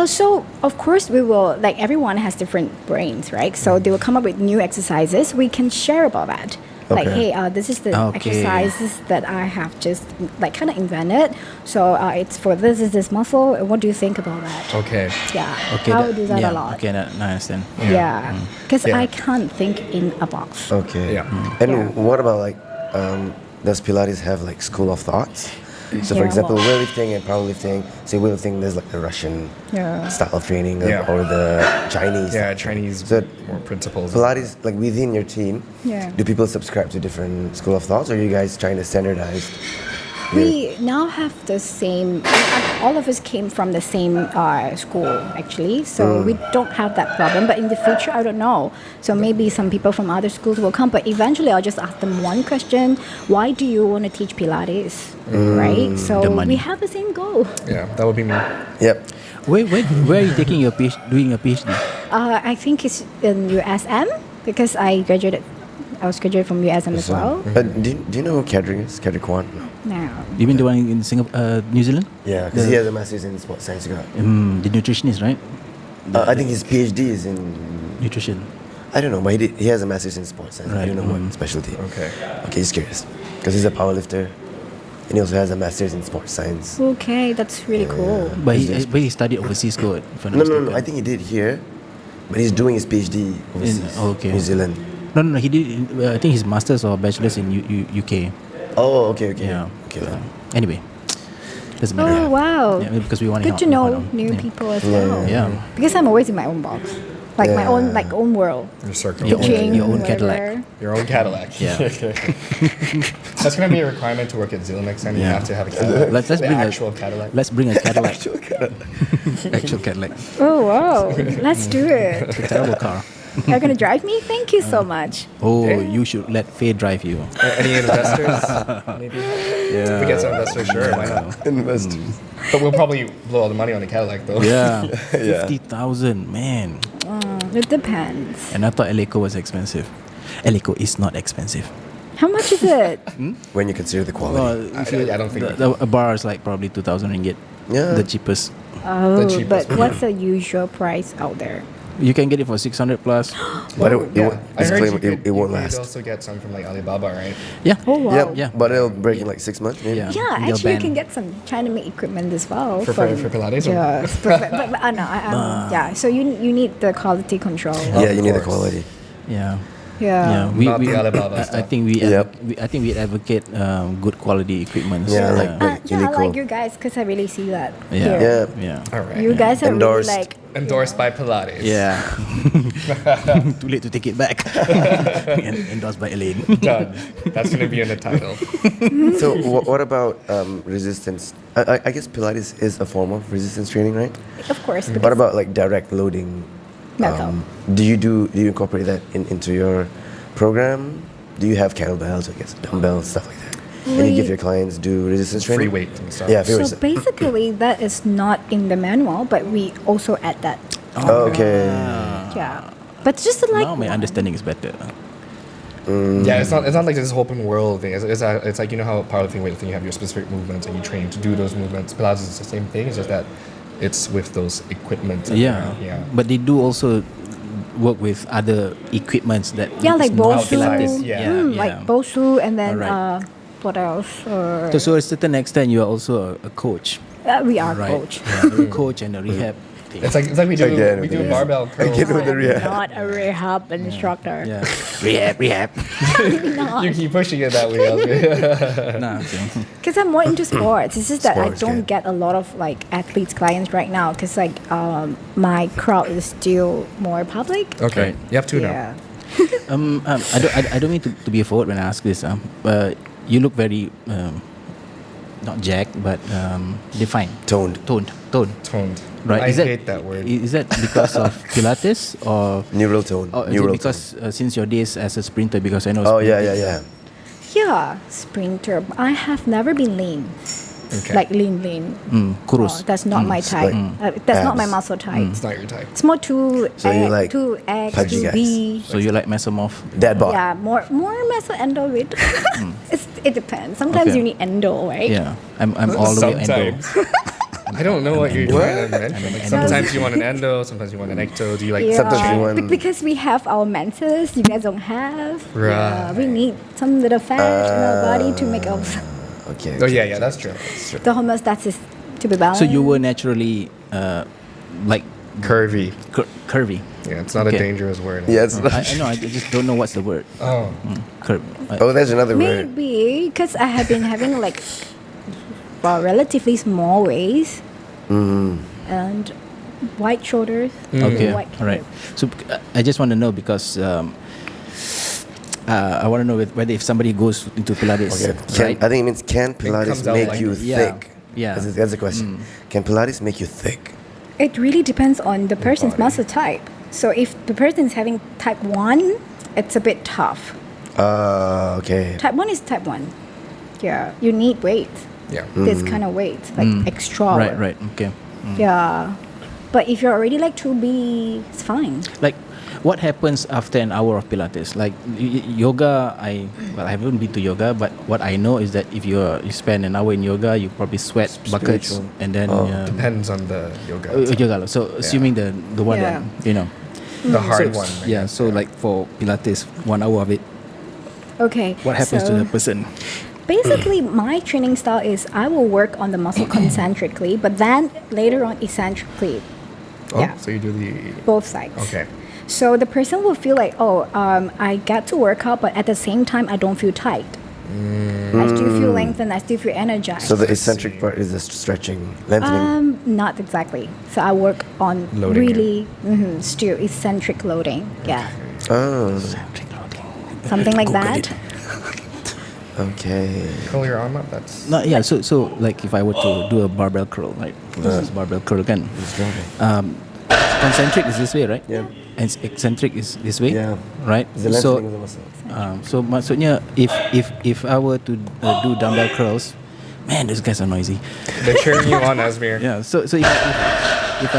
Speaker 5: So of course we will, like, everyone has different brains, right? So they will come up with new exercises. We can share about that. Like,
Speaker 4: Okay.
Speaker 5: hey, this is the
Speaker 2: Okay.
Speaker 5: exercises that I have just like kind of invented. So it's for this muscle. And what do you think about that?
Speaker 3: Okay.
Speaker 5: Yeah.
Speaker 2: Okay.
Speaker 5: I would do that
Speaker 2: yeah,
Speaker 5: a lot.
Speaker 2: Okay, I understand.
Speaker 5: Yeah. Because
Speaker 3: Yeah.
Speaker 5: I can't think in a box.
Speaker 4: Okay.
Speaker 3: Yeah.
Speaker 4: And
Speaker 5: Yeah.
Speaker 4: what about like, does Pilates have like school of thoughts? So for
Speaker 5: Yeah,
Speaker 4: example,
Speaker 5: well-
Speaker 4: weightlifting and powerlifting. Say weightlifting, there's like the Russian
Speaker 5: Yeah.
Speaker 4: style of training
Speaker 3: Yeah.
Speaker 4: or the Chinese.
Speaker 3: Yeah,
Speaker 4: style.
Speaker 3: Chinese
Speaker 4: So
Speaker 3: more principles.
Speaker 4: Pilates, like within your team,
Speaker 5: Yeah.
Speaker 4: do people subscribe to different school of thoughts, or are you guys trying to standardize?
Speaker 5: We now have the same. All of us came from the same school, actually. So we don't have that problem. But in the future, I don't know. So maybe some people from other schools will come. But eventually, I'll just ask them one question: why do you want to teach Pilates? Right. So
Speaker 2: The money.
Speaker 5: we have the same goal.
Speaker 3: Yeah, that would be me.
Speaker 4: Yep.
Speaker 2: Where are you taking your doing a PhD?
Speaker 5: I think it's in USM because I was graduated from USM as well.
Speaker 4: But do you know who Kedrick is? Kedrick Kwan? No.
Speaker 5: No.
Speaker 2: You mean the one in Singapore, New Zealand?
Speaker 4: Yeah, because he has a master's in sports science.
Speaker 2: The nutritionist, right?
Speaker 4: I think his PhD is in.
Speaker 2: Nutrition.
Speaker 4: I don't know, but he has a master's in sports science. I
Speaker 2: Right,
Speaker 4: don't know what specialty.
Speaker 3: Okay.
Speaker 4: Okay, just curious. Because he's a powerlifter. And he also has a master's in sports science.
Speaker 5: Okay, that's really cool.
Speaker 2: But he studied overseas, good. if I'm
Speaker 4: No,
Speaker 2: not
Speaker 4: no, no.
Speaker 2: mistaken.
Speaker 4: I think he did here, but he's doing his PhD overseas.
Speaker 2: okay.
Speaker 4: New Zealand.
Speaker 2: No. He did. I think his masters or bachelor's in UK.
Speaker 4: Oh, okay.
Speaker 2: Yeah.
Speaker 4: Okay. then.
Speaker 2: Anyway, doesn't matter.
Speaker 5: Oh wow.
Speaker 2: Yeah, because we want
Speaker 5: Good to know new people as well.
Speaker 2: Yeah.
Speaker 5: Because I'm always in my own box, like my own
Speaker 4: Yeah.
Speaker 5: own world.
Speaker 3: Your circle.
Speaker 2: Your own-
Speaker 5: Teaching,
Speaker 2: your own
Speaker 5: whatever.
Speaker 2: Cadillac.
Speaker 3: Your own Cadillac.
Speaker 2: Yeah.
Speaker 3: That's gonna be a requirement to work at Zeal next time. You
Speaker 2: Yeah.
Speaker 3: have to have a Cadillac.
Speaker 2: Let's
Speaker 3: the
Speaker 2: bring
Speaker 3: actual Cadillac.
Speaker 2: Let's bring a Cadillac. Actual Cadillac.
Speaker 5: Oh wow, let's do it.
Speaker 2: It's a terrible car.
Speaker 5: You're gonna drive me? Thank you so much.
Speaker 2: Oh,
Speaker 3: Okay.
Speaker 2: you should let Faye drive you.
Speaker 3: Any investors? Maybe. If we get some investors, sure, why not?
Speaker 4: Investors.
Speaker 3: But we'll probably blow all the money on the Cadillac though.
Speaker 2: Yeah.
Speaker 4: Yeah.
Speaker 2: 50,000, man.
Speaker 5: It depends.
Speaker 2: And I thought Eleco was expensive. Eleco is not expensive.
Speaker 5: How much is it?
Speaker 4: When you consider the quality.
Speaker 2: Well, if you-
Speaker 3: I don't think
Speaker 2: a bar is like probably 2,000 ringgit.
Speaker 4: Yeah.
Speaker 2: The cheapest.
Speaker 5: Oh,
Speaker 3: cheapest
Speaker 5: but
Speaker 3: one.
Speaker 5: what's the usual price out there?
Speaker 2: You can get it for 600 plus.
Speaker 4: But
Speaker 3: Yeah. I heard
Speaker 4: disclaimer,
Speaker 3: you could,
Speaker 4: it won't
Speaker 3: you
Speaker 4: last.
Speaker 3: could also get some from like Alibaba, right?
Speaker 2: Yeah.
Speaker 5: Oh wow.
Speaker 4: Yep.
Speaker 2: Yeah.
Speaker 4: But it'll break in like 6 months, maybe.
Speaker 2: Yeah.
Speaker 5: Yeah,
Speaker 2: They'll
Speaker 5: actually, you
Speaker 2: ban.
Speaker 5: can get some China made equipment as well.
Speaker 3: For Pilates? Or?
Speaker 5: Yes, but no, yeah. So you need the quality control.
Speaker 4: Yeah, you need the
Speaker 3: course.
Speaker 4: quality.
Speaker 2: Yeah.
Speaker 5: Yeah.
Speaker 3: Not the Alibaba
Speaker 2: I
Speaker 3: stuff.
Speaker 2: think
Speaker 4: Yep.
Speaker 2: I think we advocate good quality equipment.
Speaker 4: Yeah, like
Speaker 5: Yeah, I
Speaker 4: really
Speaker 5: like
Speaker 4: cool.
Speaker 5: you guys because I really see that.
Speaker 2: Yeah.
Speaker 5: here.
Speaker 4: Yeah.
Speaker 2: Yeah.
Speaker 3: All right.
Speaker 5: You guys are
Speaker 4: Endorsed.
Speaker 5: really like
Speaker 3: Endorsed by Pilates.
Speaker 2: Yeah. Too late to take it back. Endorsed by Elaine.
Speaker 3: Done. That's gonna be in the title.
Speaker 4: So what about resistance? I guess Pilates is a form of resistance training, right?
Speaker 5: Of course.
Speaker 4: What
Speaker 5: because-
Speaker 4: about like direct loading?
Speaker 5: No.
Speaker 4: Do you incorporate that into your program? Do you have kettlebells, I guess, dumbbells, stuff like that? And you give
Speaker 5: We-
Speaker 4: your clients do resistance
Speaker 3: Free
Speaker 4: training?
Speaker 3: weight and stuff.
Speaker 4: Yeah, free
Speaker 5: So
Speaker 4: weight.
Speaker 5: basically, that is not in the manual, but we also add that.
Speaker 4: Okay.
Speaker 5: Yeah. But just like
Speaker 2: Now my understanding is better.
Speaker 3: Yeah, it's not like this open world thing. It's like, you know how powerlifting, weightlifting, you have your specific movements and you train to do those movements. Pilates is the same thing. It's just that it's with those equipment.
Speaker 2: Yeah.
Speaker 3: Yeah.
Speaker 2: But they do also work with other equipments that
Speaker 5: Yeah,
Speaker 2: is
Speaker 5: like
Speaker 2: not
Speaker 5: Bosu,
Speaker 3: Pilates,
Speaker 2: Pilates.
Speaker 3: yeah.
Speaker 5: like Bosu, and then
Speaker 2: Alright.
Speaker 5: What else?
Speaker 2: So to a certain extent, you are also a coach,
Speaker 5: We are
Speaker 2: right?
Speaker 5: coach.
Speaker 2: Yeah, a coach and a rehab thing.
Speaker 3: It's like we do
Speaker 4: Again,
Speaker 3: we do
Speaker 4: again.
Speaker 3: barbell curls.
Speaker 4: Again with the
Speaker 5: I'm
Speaker 4: rehab.
Speaker 5: not a rehab instructor.
Speaker 2: Yeah, rehab.
Speaker 3: You keep pushing it that way.
Speaker 2: Nah, okay.
Speaker 5: Because I'm more into sports. It's just that I
Speaker 4: Sports,
Speaker 5: don't
Speaker 4: yeah.
Speaker 5: get a lot of like athletes clients right now because like my crowd is still more public.
Speaker 3: Okay, you have two now.
Speaker 5: Yeah.
Speaker 2: I don't mean to be a forward when I ask this. But you look very not jacked, but defined,
Speaker 4: Toned.
Speaker 3: Toned.
Speaker 2: Right?
Speaker 3: I hate that word.
Speaker 2: Is that because of Pilates or?
Speaker 4: Neural tone.
Speaker 2: Or is it
Speaker 4: Neural
Speaker 2: because since your days as a sprinter? Because I know.
Speaker 4: tone. Oh yeah,
Speaker 2: sprinting-
Speaker 4: yeah, yeah.
Speaker 5: Yeah, sprinter. I have never been lean.
Speaker 3: Okay.
Speaker 5: Like lean.
Speaker 2: kurus.
Speaker 5: Oh, that's not my type.
Speaker 4: like
Speaker 5: That's not my
Speaker 4: abs.
Speaker 5: muscle type.
Speaker 3: It's not your type.
Speaker 5: It's more too
Speaker 4: So you like
Speaker 5: too X,
Speaker 4: pudgy
Speaker 5: too
Speaker 4: guys.
Speaker 5: B.
Speaker 2: So you like mesomorph?
Speaker 4: That bod.
Speaker 5: Yeah, more meso endo with. It depends. Sometimes
Speaker 2: Okay.
Speaker 5: you need endo, right?
Speaker 2: Yeah, I'm all the way endo.
Speaker 3: Sometimes. I don't know what you're trying to mention. Like,
Speaker 2: endo.
Speaker 3: sometimes you want an endo, sometimes you want an ecto. Do you like
Speaker 5: Yeah.
Speaker 4: Sometimes you want-
Speaker 5: Because we have our menses, you guys don't have. Yeah, we
Speaker 3: Right.
Speaker 5: need some little fat in our body to make our
Speaker 4: Okay.
Speaker 3: Oh yeah, that's true.
Speaker 5: the homeostasis to be balanced.
Speaker 2: So you were naturally like
Speaker 3: Curvy.
Speaker 2: curvy.
Speaker 3: Yeah, it's not a
Speaker 2: Okay.
Speaker 3: dangerous word.
Speaker 4: Yeah, it's not.
Speaker 2: I know. I just don't know what's the word.
Speaker 3: Oh.
Speaker 2: Curvy.
Speaker 4: Oh, there's another word.
Speaker 5: Maybe because I have been having like relatively small waist and white shoulders.
Speaker 2: Okay.
Speaker 5: White
Speaker 2: All right. So I just want to know because I want to know whether if somebody goes into Pilates,
Speaker 4: Okay. Can,
Speaker 2: right?
Speaker 4: I think it means can Pilates
Speaker 3: comes out
Speaker 4: make
Speaker 3: like
Speaker 4: you
Speaker 3: this.
Speaker 2: Yeah.
Speaker 4: thick?
Speaker 2: Yeah.
Speaker 4: That's the question. Can Pilates make you thick?
Speaker 5: It really depends on the person's
Speaker 3: body.
Speaker 5: muscle type. So if the person is having type 1, it's a bit tough.
Speaker 4: Okay.
Speaker 5: Type 1 is type 1. Yeah, you need weight.
Speaker 3: Yeah.
Speaker 5: This kind of weight, like extra.
Speaker 2: Right. Okay.
Speaker 5: Yeah. But if you're already like 2B, it's fine.
Speaker 2: Like, what happens after an hour of Pilates? Like yoga, I haven't been to yoga, but what I know is that if you spend an hour in yoga, you probably sweat buckets,
Speaker 4: Spiritual.
Speaker 2: and then
Speaker 3: Depends on the yoga.
Speaker 2: yoga. So assuming the one
Speaker 5: Yeah.
Speaker 2: that you know,
Speaker 3: The hard
Speaker 2: so,
Speaker 3: one. I
Speaker 2: yeah.
Speaker 3: guess,
Speaker 2: So like for Pilates, 1 hour of it,
Speaker 5: Okay.
Speaker 2: what happens to
Speaker 5: so
Speaker 2: the person?
Speaker 5: Basically, my training style is I will work on the muscle concentrically, but then later on eccentrically.
Speaker 3: Oh,
Speaker 5: Yeah.
Speaker 3: so you do the.
Speaker 5: Both sides.
Speaker 3: Okay.
Speaker 5: So the person will feel like, I get to work out, but at the same time, I don't feel tight. I still feel lengthened. I still feel energized.
Speaker 4: So the eccentric part is the stretching, lengthening.
Speaker 5: Not exactly. So I work on
Speaker 3: Loading
Speaker 5: really still eccentric loading. Yeah,
Speaker 4: Oh,
Speaker 5: something like
Speaker 2: Google
Speaker 5: that.
Speaker 2: it.
Speaker 4: okay.
Speaker 3: Curl your arm up. That's.
Speaker 2: No, yeah. So like if I were to do a barbell curl, right? This is barbell curl kan. Concentric is this way, right?
Speaker 4: Yeah.
Speaker 2: And eccentric is this way,
Speaker 4: Yeah.
Speaker 2: right?
Speaker 4: The
Speaker 2: So
Speaker 4: lengthening of the muscle.
Speaker 2: so maksudnya if I were to do dumbbell curls, man, those guys are noisy.
Speaker 3: They're cheering you on, Asmir.
Speaker 2: Yeah. So if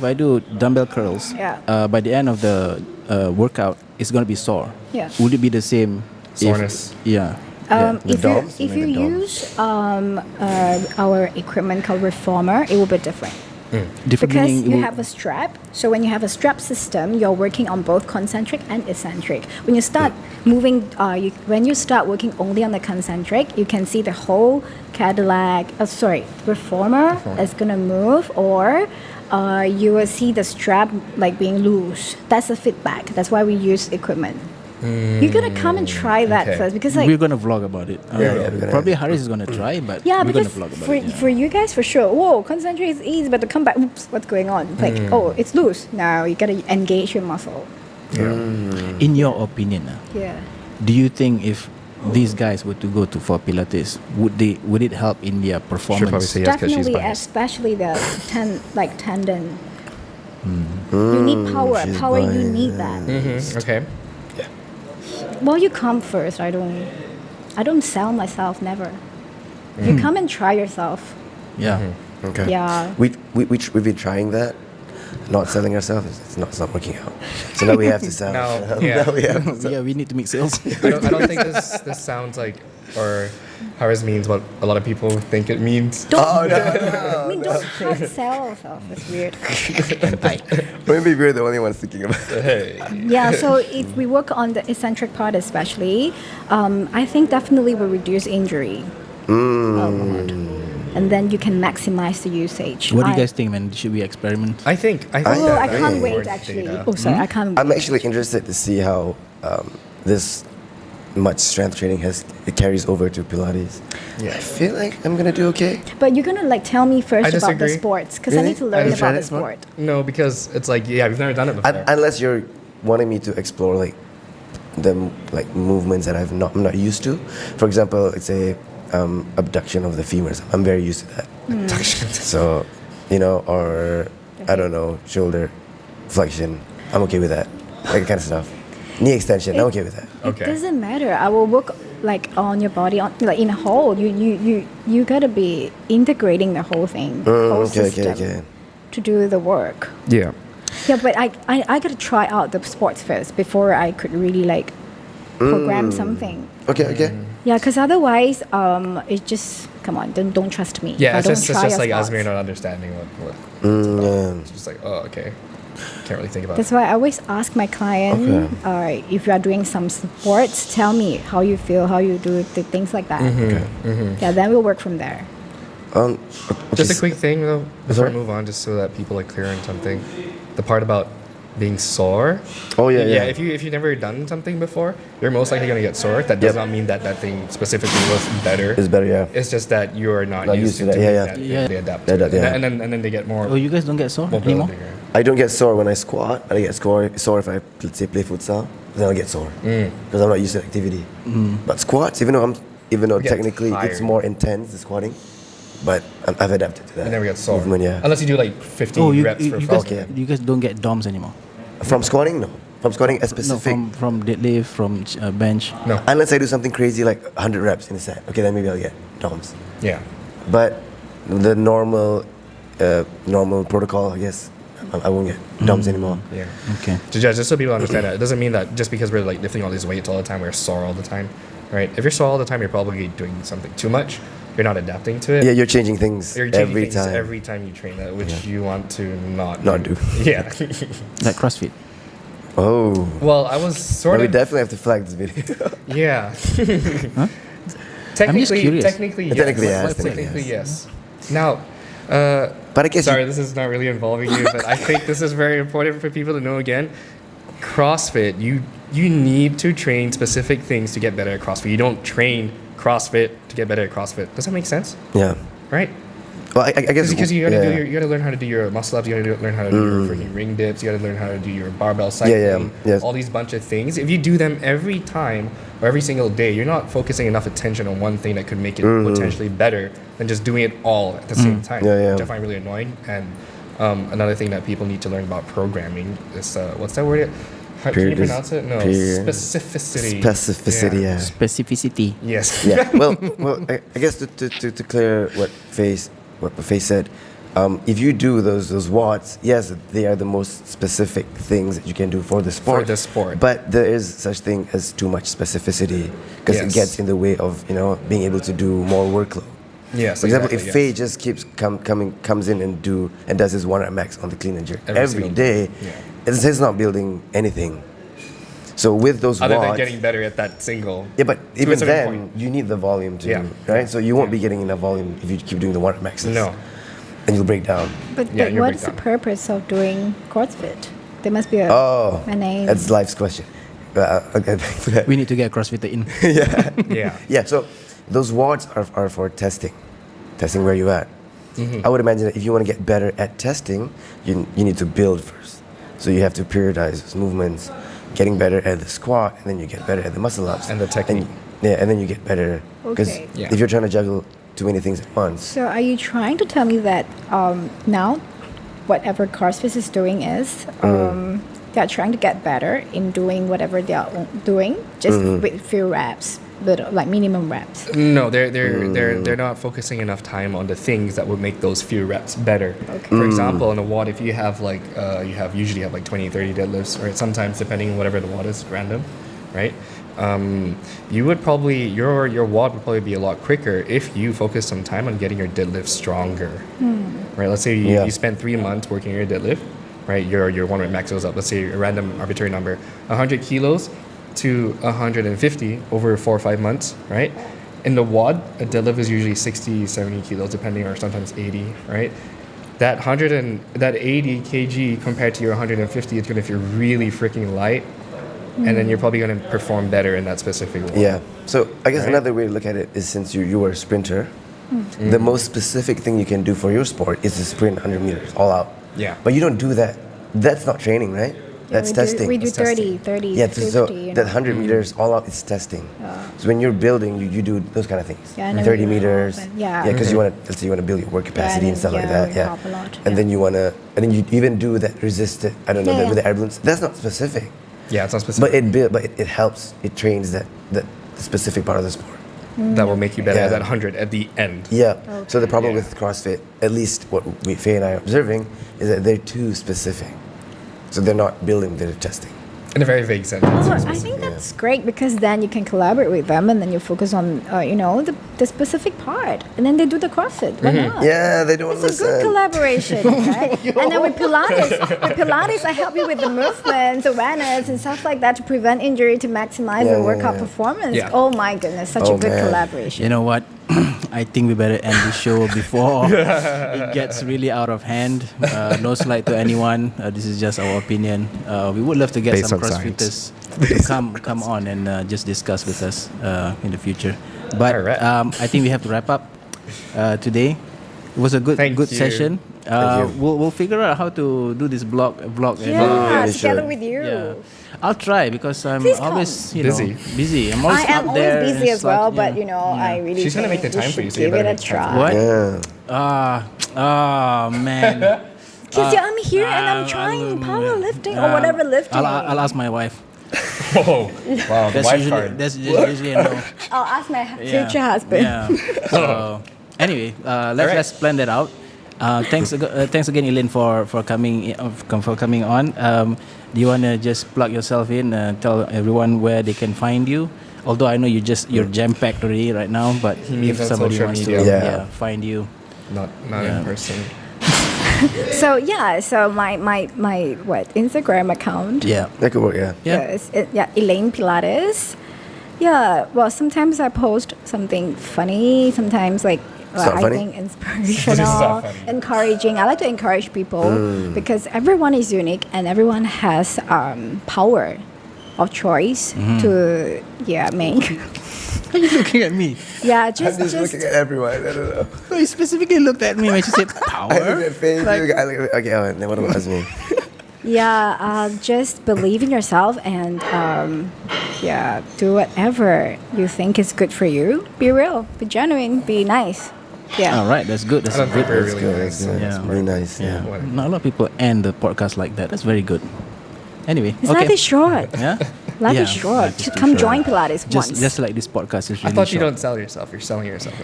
Speaker 2: I do dumbbell curls,
Speaker 5: Yeah.
Speaker 2: by the end of the workout, it's gonna be sore.
Speaker 5: Yeah.
Speaker 2: Would it be the same?
Speaker 3: Soreness.
Speaker 2: Yeah.
Speaker 4: The DOMs,
Speaker 5: If
Speaker 4: you
Speaker 5: you
Speaker 4: mean the
Speaker 5: use our equipment called reformer, it will be different.
Speaker 2: Different
Speaker 5: Because
Speaker 2: meaning.
Speaker 5: you
Speaker 2: will-
Speaker 5: have a strap, so when you have a strap system, you're working on both concentric and eccentric. When you start moving, when you start working only on the concentric, you can see the whole reformer is gonna move, or you will see the strap like being loose. That's a feedback. That's why we use equipment. You're gonna come and try that
Speaker 3: okay.
Speaker 5: first because like
Speaker 2: we're gonna vlog about it.
Speaker 4: we're gonna-
Speaker 2: Probably Haris is gonna try, but
Speaker 5: yeah,
Speaker 2: we're
Speaker 5: because
Speaker 2: gonna vlog about
Speaker 5: for,
Speaker 2: it. Yeah.
Speaker 5: for you guys, for sure. Whoa, concentric is easy, but to come back, oops, what's going on? It's like, oh, it's loose. Now you gotta engage your muscle.
Speaker 2: In your opinion,
Speaker 5: Yeah.
Speaker 2: do you think if these guys were to go to for Pilates, would it help in their
Speaker 3: Should probably
Speaker 2: performance?
Speaker 3: say yes because she's
Speaker 5: Definitely,
Speaker 3: biased.
Speaker 5: especially the tendon. You need power.
Speaker 4: she's
Speaker 5: Power, you
Speaker 4: biased.
Speaker 5: need that.
Speaker 3: Okay.
Speaker 5: Well, you come first. I don't sell myself. Never. You come and try yourself.
Speaker 2: Yeah.
Speaker 4: Okay.
Speaker 5: Yeah.
Speaker 4: We've been trying that, not selling ourselves, it's not working out. So now we have to sell.
Speaker 3: Now, yeah.
Speaker 4: Now we have to sell.
Speaker 2: Yeah, we need to make sales.
Speaker 3: I don't think this sounds like, or Harris means what a lot of people think it means.
Speaker 5: Don't,
Speaker 4: Oh, no,
Speaker 5: I mean, don't hard sell ourselves. That's weird.
Speaker 4: Maybe we're the only ones thinking about it.
Speaker 3: Hey.
Speaker 5: Yeah, so if we work on the eccentric part especially, I think definitely will reduce injury a lot. And then you can maximize the usage.
Speaker 2: What do you guys think, man? Should we experiment?
Speaker 3: I think.
Speaker 5: Oh, I can't
Speaker 4: think-
Speaker 5: wait actually. Oh, sorry, I can't
Speaker 4: I'm
Speaker 5: wait.
Speaker 4: actually interested to see how this much strength training it carries over to Pilates.
Speaker 3: Yeah.
Speaker 4: I feel like I'm gonna do okay.
Speaker 5: But you're gonna like tell me first
Speaker 3: I
Speaker 5: about the
Speaker 3: disagree.
Speaker 5: sports because I
Speaker 4: Really?
Speaker 5: need to
Speaker 4: Have
Speaker 5: learn
Speaker 4: you tried
Speaker 5: about the
Speaker 4: it, Smart?
Speaker 5: sport.
Speaker 3: No, because it's like, yeah, we've never done it before.
Speaker 4: Unless you're wanting me to explore like the like movements that I'm not used to. For example, it's a abduction of the femurs. I'm very used to that. So, or I don't know, shoulder flexion. I'm okay with that. Like kind of stuff. Knee extension. I'm okay with that.
Speaker 3: Okay.
Speaker 5: It doesn't matter. I will work like on your body, like in a whole. You gotta be integrating the whole thing, whole system to do the work.
Speaker 3: Yeah.
Speaker 5: Yeah, but I gotta try out the sports first before I could really like program something.
Speaker 4: Okay.
Speaker 5: Yeah, because otherwise, it just come on, don't trust me.
Speaker 3: Yeah,
Speaker 5: I
Speaker 3: it's
Speaker 5: don't
Speaker 3: just
Speaker 5: try
Speaker 3: like
Speaker 5: your
Speaker 3: Asmir
Speaker 5: sports.
Speaker 3: not understanding what it's about. It's just like, oh, okay. Can't really think about
Speaker 5: That's
Speaker 3: it.
Speaker 5: why I always ask my client, if you are doing some sports, tell me how you feel, how you do the things like that. Yeah, then we'll work from there.
Speaker 3: Just a quick thing though, before
Speaker 4: Sorry?
Speaker 3: I move on, just so that people are clear on something. The part about being sore.
Speaker 4: Oh yeah.
Speaker 3: If you've never done something before, you're most likely gonna get sore. That does
Speaker 4: Yep.
Speaker 3: not mean that thing specifically was better.
Speaker 4: It's better, yeah.
Speaker 3: It's just that you're not
Speaker 4: Not
Speaker 3: used to
Speaker 4: that,
Speaker 3: doing
Speaker 4: yeah.
Speaker 3: that.
Speaker 2: Yeah.
Speaker 3: They adapt.
Speaker 4: They
Speaker 3: to
Speaker 4: adapt,
Speaker 3: it.
Speaker 4: yeah.
Speaker 3: And then they get more
Speaker 2: Oh, you guys don't get sore anymore?
Speaker 3: mobility.
Speaker 4: I don't get sore when I squat, but I get sore if I, let's say, play futsal. Then I'll get sore because I'm not used to the activity. But squats, even though
Speaker 3: get
Speaker 4: technically it's
Speaker 3: tired.
Speaker 4: more intense, the squatting, but I've adapted to that.
Speaker 3: And then we get sore.
Speaker 4: Movement, yeah.
Speaker 3: Unless you do like 15
Speaker 2: Oh, you
Speaker 3: reps for
Speaker 2: guys,
Speaker 4: Okay.
Speaker 2: you guys don't get DOMs anymore?
Speaker 4: From squatting, no. From squatting, a
Speaker 2: No,
Speaker 4: specific.
Speaker 2: from deadlift, from bench.
Speaker 3: No.
Speaker 4: Unless I do something crazy like 100 reps in a set. Okay, then maybe I'll get DOMs.
Speaker 3: Yeah.
Speaker 4: But the normal protocol, I guess, I won't get DOMs anymore.
Speaker 3: Yeah.
Speaker 2: Okay.
Speaker 3: Just so people understand that, it doesn't mean that just because we're like lifting all these weights all the time, we're sore all the time, right? If you're sore all the time, you're probably doing something too much. You're not adapting to it.
Speaker 4: Yeah, you're changing things
Speaker 3: You're changing
Speaker 4: every
Speaker 3: things
Speaker 4: time.
Speaker 3: every time you train that, which you want to not
Speaker 4: do.
Speaker 3: Yeah.
Speaker 2: Like CrossFit.
Speaker 4: Oh.
Speaker 3: Well, I was sort
Speaker 4: But we
Speaker 3: of.
Speaker 4: definitely have to flag this video.
Speaker 3: Yeah.
Speaker 2: I'm just curious.
Speaker 3: Technically, yes.
Speaker 4: Technically, yes,
Speaker 3: Technically,
Speaker 4: technically,
Speaker 3: yes. Now,
Speaker 4: But I guess
Speaker 3: sorry, this is not really involving you, but I think this is very important for people to know again. CrossFit, you need to train specific things to get better at CrossFit. You don't train CrossFit to get better at CrossFit. Does that make sense?
Speaker 4: yeah.
Speaker 3: Right?
Speaker 4: Well, I guess
Speaker 3: Because you gotta
Speaker 4: yeah.
Speaker 3: you gotta learn how to do your muscle ups. You gotta learn how to do your freaking ring dips. You gotta learn how to do your barbell cycling.
Speaker 4: Yes.
Speaker 3: All these bunch of things. If you do them every time or every single day, you're not focusing enough attention on one thing that could make it potentially better than just doing it all at the same time.
Speaker 4: Yeah, yeah.
Speaker 3: Which I find really annoying. And another thing that people need to learn about programming is what's that word? How, can you
Speaker 4: Period.
Speaker 3: pronounce it? No,
Speaker 4: Period.
Speaker 3: specificity.
Speaker 4: Specificity, yeah.
Speaker 2: Specificity.
Speaker 3: Yes.
Speaker 4: Yeah. Well, I guess to clear what Face said, if you do those watts, yes, they are the most specific things that you can do for the sport.
Speaker 3: For the sport.
Speaker 4: But there is such thing as too much specificity because it
Speaker 3: Yes.
Speaker 4: gets in the way of being able to do more workload.
Speaker 3: Yes.
Speaker 4: For example,
Speaker 3: exactly,
Speaker 4: if Faye just keeps comes in and does his 1 rep max on the clean and jerk
Speaker 3: Every
Speaker 4: every
Speaker 3: single
Speaker 4: day,
Speaker 3: yeah.
Speaker 4: it's not building anything. So with those
Speaker 3: Other
Speaker 4: watts,
Speaker 3: than getting better at that single.
Speaker 4: yeah, but
Speaker 3: a
Speaker 4: even
Speaker 3: certain
Speaker 4: then,
Speaker 3: point.
Speaker 4: you need the volume to
Speaker 3: Yeah.
Speaker 4: right? So you won't
Speaker 3: Yeah.
Speaker 4: be getting enough volume if you keep doing the 1 rep maxes.
Speaker 3: No.
Speaker 4: And you'll break down.
Speaker 5: But,
Speaker 3: Yeah,
Speaker 5: but
Speaker 3: you're
Speaker 5: what's the
Speaker 3: breakdown.
Speaker 5: purpose of doing CrossFit? There must be a name.
Speaker 4: That's life's question. I'll get back to that.
Speaker 2: We need to get a CrossFitter in.
Speaker 3: Yeah.
Speaker 4: Yeah, so those watts are for testing where you're at. I would imagine that if you want to get better at testing, you need to build first. So you have to periodize those movements, getting better at the squat, and then you get better at the muscle ups.
Speaker 3: And the technique.
Speaker 4: And then you get better. Because
Speaker 5: Okay.
Speaker 3: Yeah.
Speaker 4: if you're trying to juggle too many things at once,
Speaker 5: So are you trying to tell me that now, whatever CrossFit is doing is they're trying to get better in doing whatever they are doing, just with few reps, little, like minimum reps.
Speaker 3: No, they're not focusing enough time on the things that would make those few reps better.
Speaker 5: Okay.
Speaker 3: For example, in a WOD, if you have like usually have like 20, 30 deadlifts, right? Sometimes depending on whatever the WOD is, random, right? You would probably your WOD would probably be a lot quicker if you focus some time on getting your deadlift stronger, right? Let's say you spend 3 months working your deadlift, right? Your 1 rep max goes up. Let's say a random arbitrary number, 100 kilos to 150 over 4 or 5 months, right? In the WOD, a deadlift is usually 60, 70 kilos, depending, or sometimes 80, right? That 80 kg compared to your 150, it's gonna feel really freaking light, and then you're probably gonna perform better in that specific WOD.
Speaker 4: Yeah. So I guess
Speaker 3: Right.
Speaker 4: another way to look at it is, since you were a sprinter, the most specific thing you can do for your sport is to sprint 100 meters all out.
Speaker 3: Yeah.
Speaker 4: But you don't do that. That's not training, right? That's
Speaker 5: we
Speaker 4: testing.
Speaker 5: We do
Speaker 3: That's testing.
Speaker 5: 30,
Speaker 4: Yeah,
Speaker 5: 50.
Speaker 4: so
Speaker 5: you
Speaker 4: that
Speaker 5: know.
Speaker 4: 100 meters all out is testing. So when you're building, you do those kind of things.
Speaker 5: Yeah, and then
Speaker 4: 30
Speaker 5: we
Speaker 4: meters.
Speaker 5: hop and- yeah.
Speaker 4: Yeah, because you want to, let's say you want to build your work capacity and stuff like that.
Speaker 5: we
Speaker 4: Yeah.
Speaker 5: hop a lot,
Speaker 4: And
Speaker 5: yeah.
Speaker 4: then you want to, and then you even do that resisted, I don't know,
Speaker 5: Yeah,
Speaker 4: with the
Speaker 5: yeah.
Speaker 4: air balloons. That's not specific.
Speaker 3: Yeah, it's not specific.
Speaker 4: But it helps. It trains that the specific part of the sport.
Speaker 3: That will make you better
Speaker 4: Yeah.
Speaker 3: at that 100 at the end.
Speaker 4: Yeah. So the problem
Speaker 3: Yeah.
Speaker 4: with CrossFit, at least what Faye and I are observing, is that they're too specific. So they're not building, they're testing.
Speaker 3: In a very vague sense.
Speaker 5: Oh, I think that's great because then you can collaborate with them and then you focus on, the specific part. And then they do the CrossFit. Why not?
Speaker 4: Yeah, they don't
Speaker 5: It's a
Speaker 4: listen.
Speaker 5: good collaboration, right? And then with Pilates, I help you with the movements, awareness, and stuff like that to prevent injury, to maximize
Speaker 4: Yeah,
Speaker 5: your
Speaker 4: yeah,
Speaker 5: workot
Speaker 4: yeah.
Speaker 5: performance.
Speaker 3: Yeah.
Speaker 5: Oh my goodness, such
Speaker 4: Oh,
Speaker 5: a good
Speaker 4: man.
Speaker 5: collaboration.
Speaker 2: You know what? I think we better end the show before it gets really out of hand. No slight to anyone. This is just our opinion. We would love to get
Speaker 3: Based
Speaker 2: some
Speaker 3: on
Speaker 2: CrossFitters to come on and just discuss with us in the future. But
Speaker 3: Alright.
Speaker 2: I think we have to wrap up today. It was a good
Speaker 3: Thank you.
Speaker 2: session.
Speaker 4: Thank you.
Speaker 2: We'll figure out how to do this vlog.
Speaker 5: Yeah,
Speaker 4: Yeah,
Speaker 5: together
Speaker 4: sure.
Speaker 5: with you.
Speaker 2: Yeah. I'll try because I'm
Speaker 5: Please come.
Speaker 2: always
Speaker 3: Busy.
Speaker 2: busy. I'm always
Speaker 5: I am
Speaker 2: up there.
Speaker 5: always busy
Speaker 2: and
Speaker 5: as well,
Speaker 2: such,
Speaker 5: but
Speaker 2: yeah.
Speaker 5: I really
Speaker 3: She's gonna
Speaker 5: think
Speaker 3: make the
Speaker 5: we
Speaker 3: time for you,
Speaker 5: should
Speaker 3: so you
Speaker 5: give it
Speaker 3: better
Speaker 5: a
Speaker 3: make time for
Speaker 5: try.
Speaker 2: What? Man.
Speaker 5: Because I'm here and I'm trying powerlifting or whatever lifting.
Speaker 2: I'll ask my wife.
Speaker 3: Oh, wow, the wife card.
Speaker 2: That's usually a no.
Speaker 5: I'll ask my
Speaker 2: Yeah.
Speaker 5: future husband.
Speaker 2: Yeah. So anyway,
Speaker 3: Alright.
Speaker 2: let's plan that out. Thanks again, Elaine, for coming on. Do you wanna just plug yourself in? Tell everyone where they can find you. Although I know you're jam packed already right now, but
Speaker 3: means
Speaker 2: if
Speaker 3: on
Speaker 2: somebody
Speaker 3: social
Speaker 2: wants
Speaker 3: media.
Speaker 2: to
Speaker 4: Yeah.
Speaker 2: find you.
Speaker 3: Not
Speaker 2: Yeah.
Speaker 3: in person.
Speaker 5: So my Instagram account.
Speaker 2: Yeah.
Speaker 4: That could work, yeah.
Speaker 2: Yeah.
Speaker 5: Elaine Pilates. Yeah, well, sometimes I post something funny. Sometimes I
Speaker 4: not funny?
Speaker 5: think
Speaker 3: This is
Speaker 5: inspirational,
Speaker 3: not funny.
Speaker 5: encouraging. I like to encourage people because everyone is unique and everyone has power of choice to make.
Speaker 2: Are you looking at me?
Speaker 5: Yeah, just
Speaker 4: looking at everyone. I don't know.
Speaker 2: So you specifically looked at me when she said
Speaker 4: I look
Speaker 2: power.
Speaker 4: at Faye.
Speaker 2: Like-
Speaker 4: Okay, oh, then what about me?
Speaker 5: just believe in yourself and do whatever you think is good for you. Be real, be genuine, be nice. Yeah.
Speaker 2: All right, that's good. That's
Speaker 3: I don't think
Speaker 2: good.
Speaker 3: we're
Speaker 4: That's
Speaker 3: really
Speaker 4: good.
Speaker 3: nice.
Speaker 4: That's good.
Speaker 2: Yeah.
Speaker 4: That's very nice.
Speaker 2: Yeah.
Speaker 3: What?
Speaker 2: Not a lot of people end the podcast like that. That's very good. Anyway,
Speaker 5: This
Speaker 2: okay.
Speaker 5: life is short.
Speaker 2: Yeah.
Speaker 5: Life
Speaker 2: Yeah,
Speaker 5: is short.
Speaker 2: life is
Speaker 5: Just
Speaker 2: too
Speaker 5: come
Speaker 2: short.
Speaker 5: join Pilates once.
Speaker 2: Just like this podcast is
Speaker 3: I
Speaker 2: really
Speaker 3: thought you
Speaker 2: short.
Speaker 3: don't sell yourself. You're selling yourself.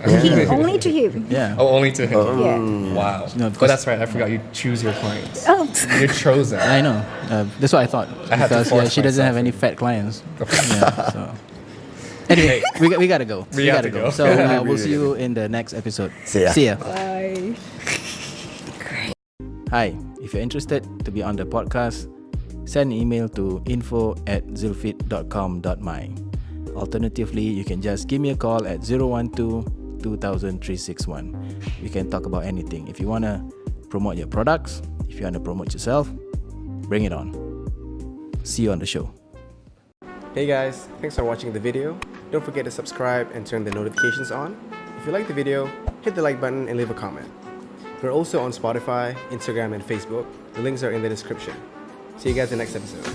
Speaker 5: Only to him.
Speaker 2: Yeah.
Speaker 3: Oh, only to him.
Speaker 5: Yeah.
Speaker 3: Wow.
Speaker 2: No,
Speaker 3: Oh,
Speaker 2: because-
Speaker 3: that's right. I forgot. You choose your clients.
Speaker 5: Oh.
Speaker 3: You're chosen.
Speaker 2: I know. That's what I thought.
Speaker 3: I had to
Speaker 2: Because
Speaker 3: force
Speaker 2: she doesn't
Speaker 3: myself
Speaker 2: have any
Speaker 3: in.
Speaker 2: fat clients. Yeah. So. Anyway, we gotta go.
Speaker 3: We have to go.
Speaker 2: So we'll see you in the next episode.
Speaker 4: See ya.
Speaker 2: See ya.
Speaker 5: Bye.
Speaker 2: Hi. If you're interested to be on the podcast, send an email to info@zealfit.com.my. Alternatively, you can just give me a call at 012-2000-361. We can talk about anything. If you want to promote your products, if you want to promote yourself, bring it on. See you on the show.
Speaker 1: Hey guys, thanks for watching the video. Don't forget to subscribe and turn the notifications on. If you like the video, hit the like button and leave a comment. We're also on Spotify, Instagram, and Facebook. The links are in the description. See you guys in the next episode.